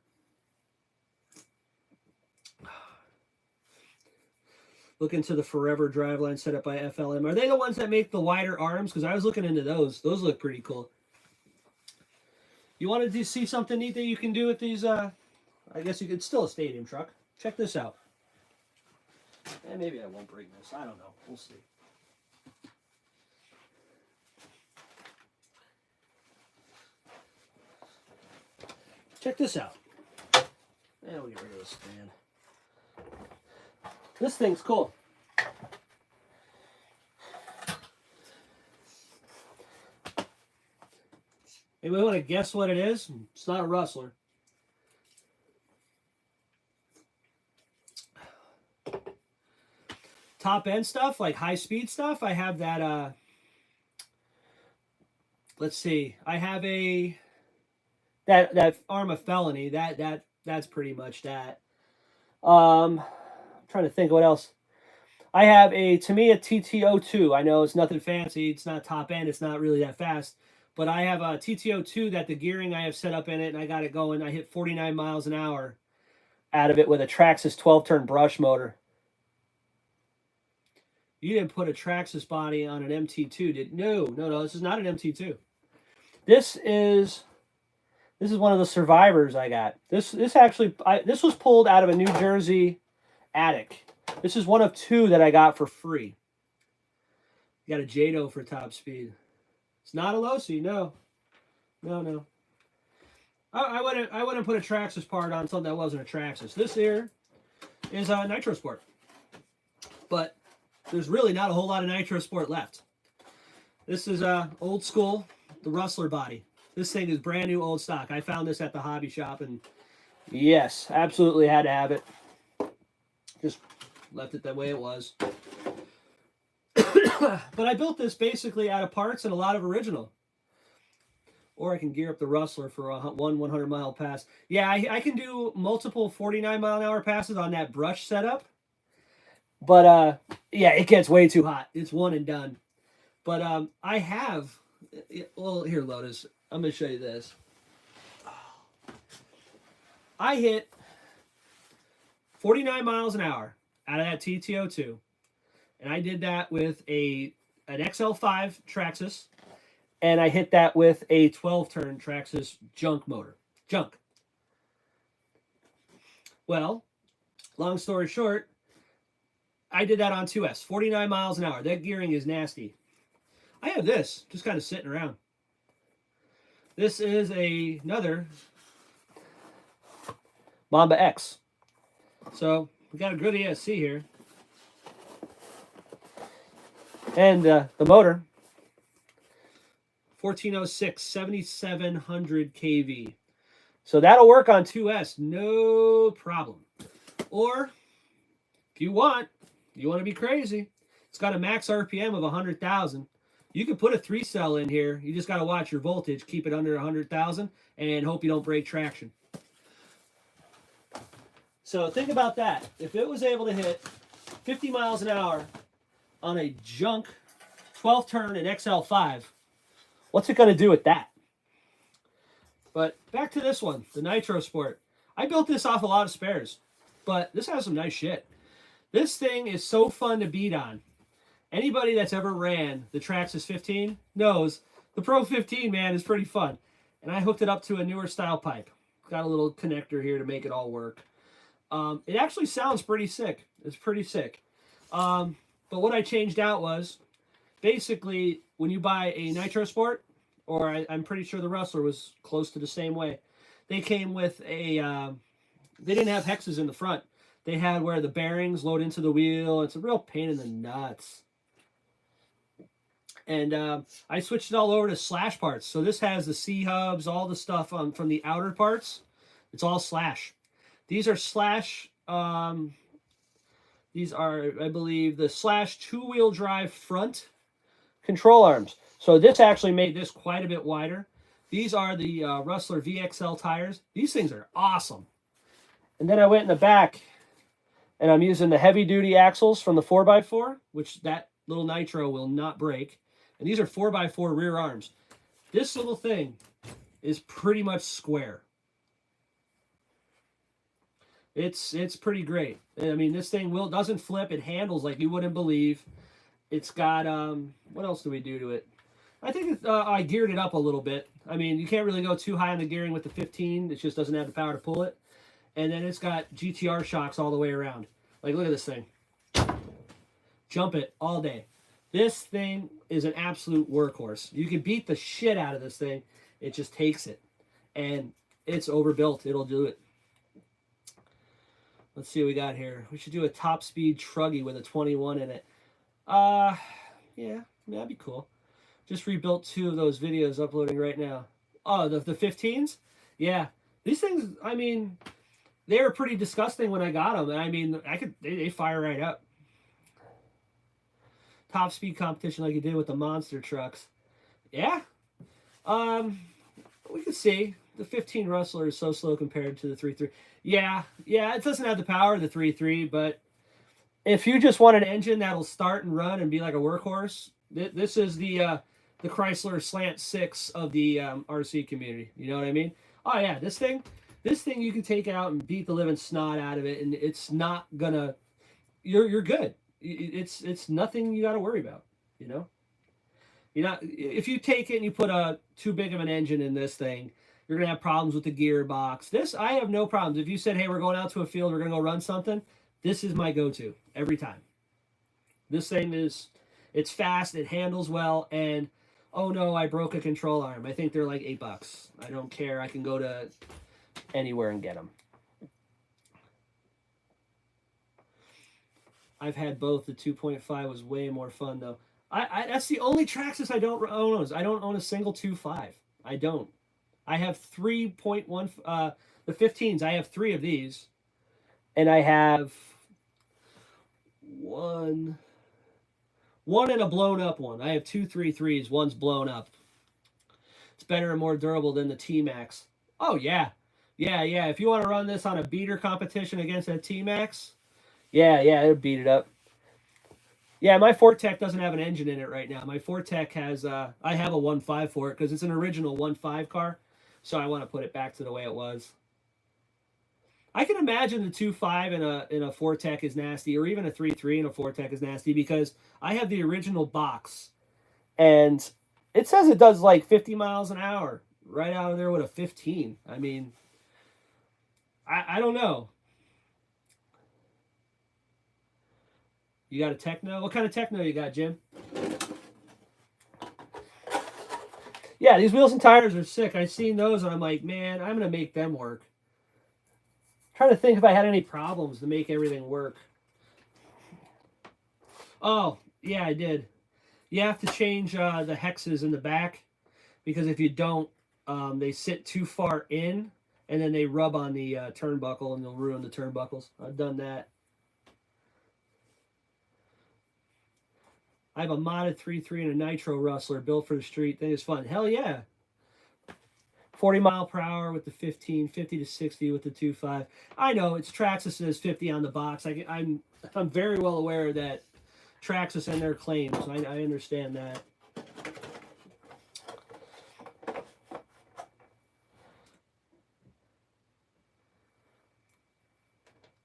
Look into the Forever driveline set up by FLM. Are they the ones that make the wider arms? Because I was looking into those. Those look pretty cool. You wanted to see something neat that you can do with these? I guess you could still a stadium truck. Check this out. And maybe I won't bring this. I don't know. We'll see. check this out. And we'll get rid of this stand. This thing's cool. Anybody want to guess what it is? It's not a rustler. Top end stuff, like high speed stuff, I have that, let's see, I have that arm of felony, that's pretty much that. I'm trying to think what else. I have a Tamiya TT02. I know it's nothing fancy, it's not top end, it's not really that fast, but I have a TT02 that the gearing I have set up in it, and I got it going. I hit 49 miles an hour out of it with a Traxxas 12-turn brush motor. You didn't put a Traxxas body on an MT2, did? No, this is not an MT2. This is one of the Survivors I got. This was pulled out of a New Jersey attic. This is one of 2 that I got for free. You got a Jado for top speed. It's not a Losi, no. I wouldn't put a Traxxas part on something that wasn't a Traxxas. This here is a Nitro Sport, but there's really not a whole lot of Nitro Sport left. This is old school, the Rustler body. This thing is brand new, old stock. I found this at the hobby shop, and yes, absolutely had to have it. Just left it the way it was. But I built this basically out of parts and a lot of original. Or I can gear up the Rustler for a 100-mile pass. Yeah, I can do multiple 49-mile-an-hour passes on that brush setup. But, yeah, it gets way too hot. It's one and done. But I have... Well, here, Lotus. I'm going to show you this. I hit 49 miles an hour out of that TT02. And I did that with an XL5 Traxxas. And I hit that with a 12-turn Traxxas junk motor. Junk. Well, long story short, I did that on 2S. 49 miles an hour. That gearing is nasty. I have this just kind of sitting around. This is another Mamba X. So we got a good ESC here. And the motor, 1406, 7700 kV. So that'll work on 2S, no problem. Or if you want to be crazy, it's got a max RPM of 100,000. You can put a 3-cell in here. You just got to watch your voltage, keep it under 100,000, and hope you don't break traction. So think about that. If it was able to hit 50 miles an hour on a junk 12-turn and XL5, what's it going to do with that? But back to this one, the Nitro Sport. I built this off a lot of spares, but this has some nice shit. This thing is so fun to beat on. Anybody that's ever ran the Traxxas 15 knows the Pro 15, man, is pretty fun. And I hooked it up to a newer style pipe. Got a little connector here to make it all work. It actually sounds pretty sick. It's pretty sick. But what I changed out was, basically, when you buy a Nitro Sport, or I'm pretty sure the Rustler was close to the same way, they came with a, they didn't have hexes in the front. They had where the bearings load into the wheel. It's a real pain in the nuts. And I switched it all over to slash parts. So this has the C-hubs, all the stuff from the outer parts. It's all slash. These are slash, these are, I believe, the slash 2-wheel drive front control arms. So this actually made this quite a bit wider. These are the Rustler VXL tires. These things are awesome. And then I went in the back, and I'm using the heavy-duty axles from the 4x4, which that little Nitro will not break. And these are 4x4 rear arms. This little thing is pretty much square. It's pretty great. I mean, this thing doesn't flip. It handles like you wouldn't believe. It's got, what else do we do to it? I think I geared it up a little bit. I mean, you can't really go too high on the gearing with the 15. It just doesn't have the power to pull it. And then it's got GTR shocks all the way around. Like, look at this thing. Jump it all day. This thing is an absolute workhorse. You can beat the shit out of this thing. It just takes it. And It's overbuilt. It'll do it. Let's see what we got here. We should do a top speed truggy with a 21 in it. Yeah, that'd be cool. Just rebuilt 2 of those videos, uploading right now. Oh, the 15s? Yeah. These things, I mean, they were pretty disgusting when I got them. And I mean, they fire right up. Top speed competition like you did with the monster trucks. Yeah. We can see the 15 Rustler is so slow compared to the 3.3. Yeah, it doesn't have the power of the 3.3, but if you just want an engine that'll start and run and be like a workhorse, this is the Chrysler Slant 6 of the RC community. You know what I mean? Oh yeah, this thing you can take out and beat the living snot out of it, and it's not gonna. You're good. It's nothing you got to worry about. You know. You're not, if you take it and you put too big of an engine in this thing, you're gonna have problems with the gearbox. This, I have no problems. If you said, hey, we're going out to a field, we're gonna go run something, this is my go-to every time. This thing it's fast, it handles well, and oh no, I broke a control arm. I think they're like $8. I don't care. I can go to anywhere and get them. I've had both. The 2.5 was way more fun though. That's the only Traxxas I don't own. I don't own a single 2.5. I don't. I have 3.1. The 15s. I have 3 of these, and I have one and a blown up one. I have 2 3.3s. One's blown up. It's better and more durable than the T-Max. Oh yeah. If you want to run this on a beater competition against a T-Max, yeah, it'll beat it up. Yeah, my Fortec doesn't have an engine in it right now. My Fortec has, I have a 1.5 for it because it's an original 1.5 car. So I want to put it back to the way it was. I can imagine the 2.5 in a Fortec is nasty, or even a 3.3 in a Fortec is nasty, because I have the original box. And it says it does like 50 miles an hour right out of there with a 15. I mean, I don't know. You got a Techno? What kind of Techno you got, Jim? Yeah, these wheels and tires are sick. I've seen those, and I'm like, man, I'm going to make them work. I'm trying to think if I had any problems to make everything work. Oh, yeah, I did. You have to change the hexes in the back, because if you don't, they sit too far in, and then they rub on the turnbuckle, and they'll ruin the turnbuckles. I've done that. I have a modded 3.3 and a Nitro Rustler built for the street. That is fun. Hell yeah. 40 mile per hour with the 15, 50 to 60 with the 2.5. I know it's Traxxas says 50 on the box. I'm very well aware that Traxxas and their claims. I understand that.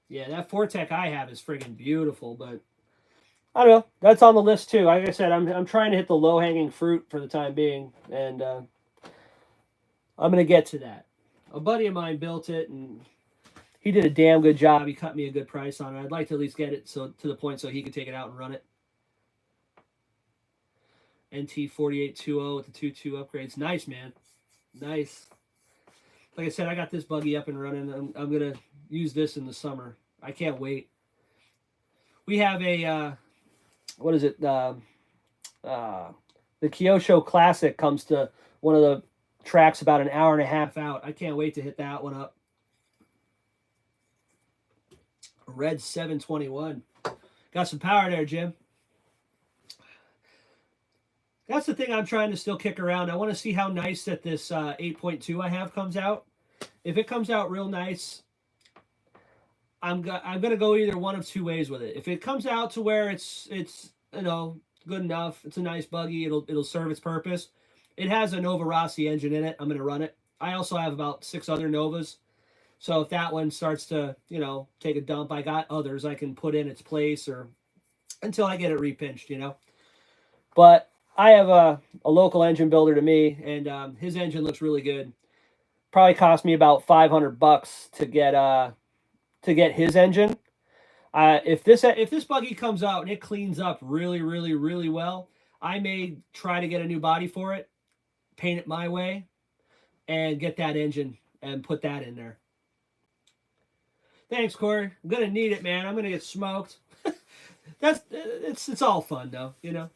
Yeah, that Fortec I have is friggin' beautiful, but I don't know. That's on the list too. Like I said, I'm trying to hit the low-hanging fruit for the time being, and I'm going to get to that. A buddy of mine built it, and he did a damn good job. He cut me a good price on it. I'd like to at least get it to the point so he could take it out and run it. NT4820 with the 2.2 upgrades. Nice, man. Nice. Like I said, I got this buggy up and running. I'm going to use this in the summer. I can't wait. We have a... what is it? The Kyosho Classic comes to one of the tracks about an hour and a half out. I can't wait to hit that one up. Red 721. Got some power there, Jim. That's the thing I'm trying to still kick around. I want to see how nice that this 8.2 I have comes out. If it comes out real nice, I'm gonna go either one of 2 ways with it. If it comes out to where it's you know, good enough, it's a nice buggy, it'll serve its purpose. It has a Nova Rossi engine in it. I'm gonna run it. I also have about 6 other Novas, so if that one starts to, you know, take a dump, I got others I can put in its place, or until I get it repinched, you know. But I have a local engine builder to me, and his engine looks really good. Probably cost me about $500 to get his engine. If this buggy comes out and it cleans up really, really, really well, I may try to get a new body for it, paint it my way, and get that engine and put that in there. Thanks, Corey. I'm gonna need it, man. I'm gonna get smoked. It's all fun though, you know.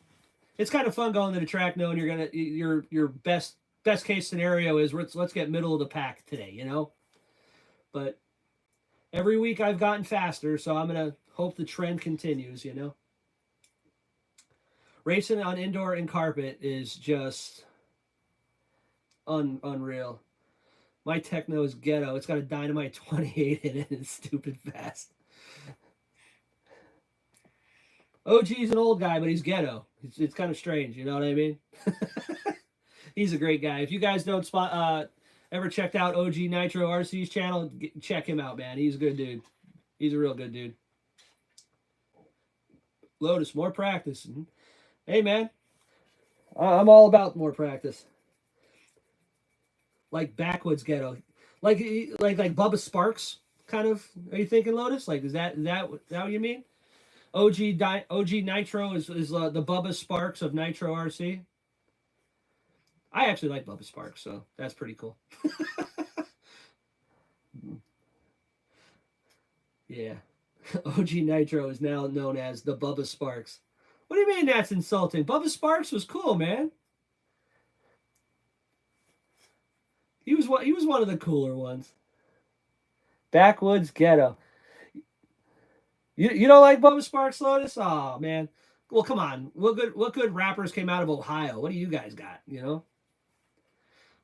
It's kind of fun going to the track knowing your best case scenario is let's get middle of the pack today, you know. But every week I've gotten faster, so I'm gonna hope the trend continues, you know. Racing on indoor and carpet is just unreal. My Techno is ghetto. It's got a Dynamite 28 in it and it's stupid fast. OG's an old guy, but he's ghetto. It's kind of strange, you know what I mean? He's a great guy. If you guys don't ever checked out OG Nitro RC's channel, check him out, man. He's a good dude. He's a real good dude. Lotus, more practice. Hey, man. I'm all about more practice. Like backwoods ghetto. Like Bubba Sparks, kind of. Are you thinking, Lotus? Like, is that what you mean? OG Nitro is the Bubba Sparks of Nitro RC. I actually like Bubba Sparks, so that's pretty cool. Yeah. OG Nitro is now known as the Bubba Sparks. What do you mean that's insulting? Bubba Sparks was cool, man. He was one of the cooler ones. Backwoods ghetto. You don't like Bubba Sparks, Lotus? Oh man. Well, come on. What good rappers came out of Ohio? What do you guys got? You know.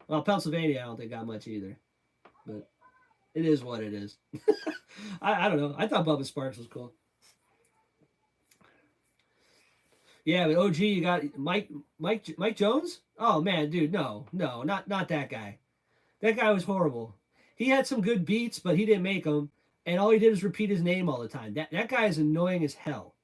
Well, Pennsylvania, I don't think got much either, but it is what it is. I don't know. I thought Bubba Sparks was cool. Yeah, but OG, you got Mike Jones. Oh man, dude, no, not that guy. That guy was horrible. He had some good beats, but he didn't make them. And all he did was repeat his name all the time. That guy is annoying as hell.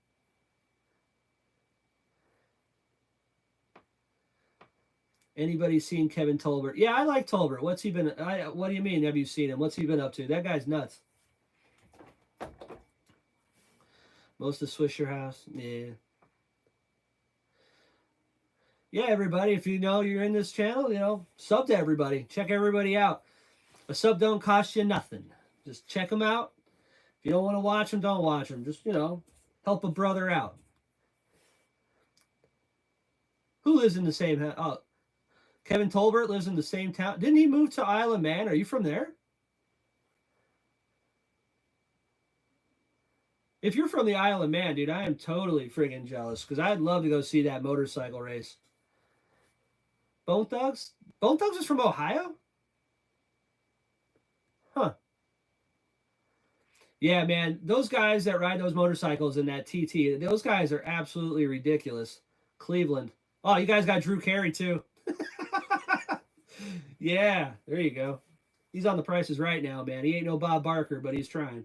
Anybody seen Kevin Tolbert? Yeah, I like Tolbert. What's he been? What do you mean? Have you seen him? What's he been up to? That guy's nuts. Most of Swisher House. Yeah. Yeah, everybody. If you know you're in this channel, you know, sub to everybody. Check everybody out. A sub don't cost you nothing. Just check them out. If you don't want to watch them, don't watch them. Just, you know, help a brother out. Who lives in the same house? Oh, Kevin Tolbert lives in the same town. Didn't he move to Isle of Man? Are you from there? If you're from the Isle of Man, dude, I am totally friggin' jealous because I'd love to go see that motorcycle race. Bone Thugs? Bone Thugs is from Ohio? Huh. Yeah, man, those guys that ride those motorcycles in that TT, those guys are absolutely ridiculous. Cleveland. Oh, you guys got Drew Carey, too. Yeah, there you go. He's on the prices right now, man. He ain't no Bob Barker, but he's trying.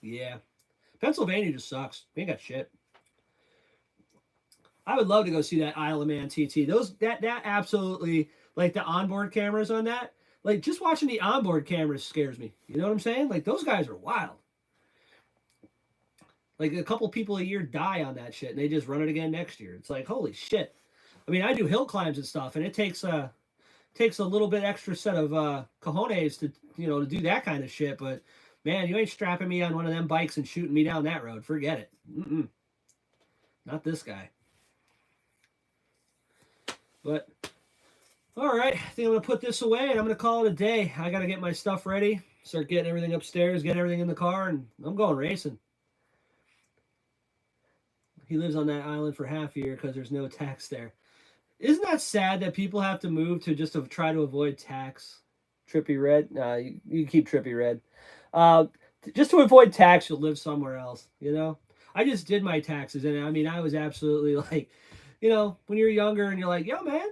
Yeah. Pennsylvania just sucks. We ain't got shit. I would love to go see that Isle of Man TT. That absolutely, like the onboard cameras on that, like just watching the onboard cameras scares me. You know what I'm saying? Like those guys are wild. Like a couple people a year die on that shit and they just run it again next year. It's like, holy shit. I mean, I do hill climbs and stuff and it takes a little bit extra set of cojones to, you know, to do that kind of shit. But man, you ain't strapping me on one of them bikes and shooting me down that road. Forget it. Not this guy. But, all right. I think I'm going to put this away and I'm going to call it a day. I got to get my stuff ready, start getting everything upstairs, get everything in the car, and I'm going racing. He lives on that island for half a year because there's no tax there. Isn't that sad that people have to move to just to try to avoid tax? Trippy Red? You keep Trippy Red. Just to avoid tax, you'll live somewhere else, you know? I just did my taxes, and I mean, I was absolutely like, you know, when you're younger and you're like, yo, man,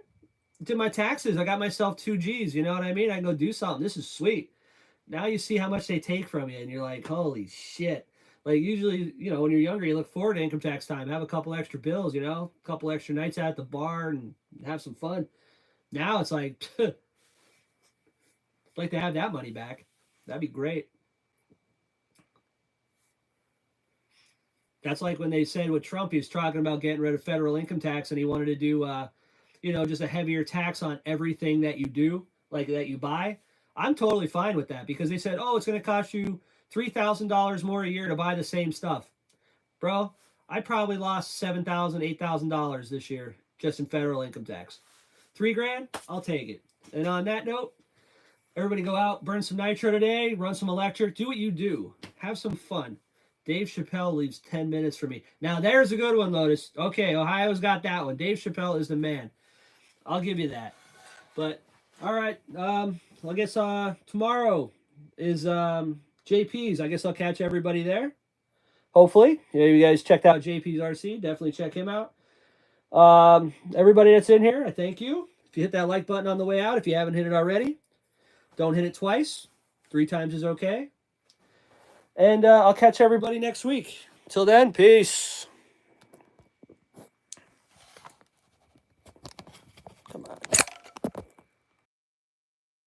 did my taxes. I got myself 2 G's, you know what I mean? I can go do something. This is sweet. Now you see how much they take from you, and you're like, holy shit. Like, usually, you know, when you're younger, you look forward to income tax time, have a couple extra bills, you know, a couple extra nights out at the bar and have some fun. Now it's like, I'd like to have that money back. That'd be great. That's like when they said with Trump, he was talking about getting rid of federal income tax and he wanted to do you know, just a heavier tax on everything that you do, like that you buy, I'm totally fine with that because they said, oh, it's going to cost you $3,000 more a year to buy the same stuff. Bro, I probably lost $7,000, $8,000 this year just in federal income tax. $3,000, I'll take it. And on that note, everybody go out, burn some nitro today, run some electric, do what you do. Have some fun. Dave Chappelle leaves 10 minutes for me. Now, there's a good one, Lotus. Okay, Ohio's got that one. Dave Chappelle is the man. I'll give you that. But, all right, I guess tomorrow is JP's. I guess I'll catch everybody there. Hopefully. Yeah, you guys checked out JP's RC. Definitely check him out. Everybody that's in here, I thank you. If you hit that like button on the way out, if you haven't hit it already, don't hit it twice. 3 times is okay. And I'll catch everybody next week. Till then, peace.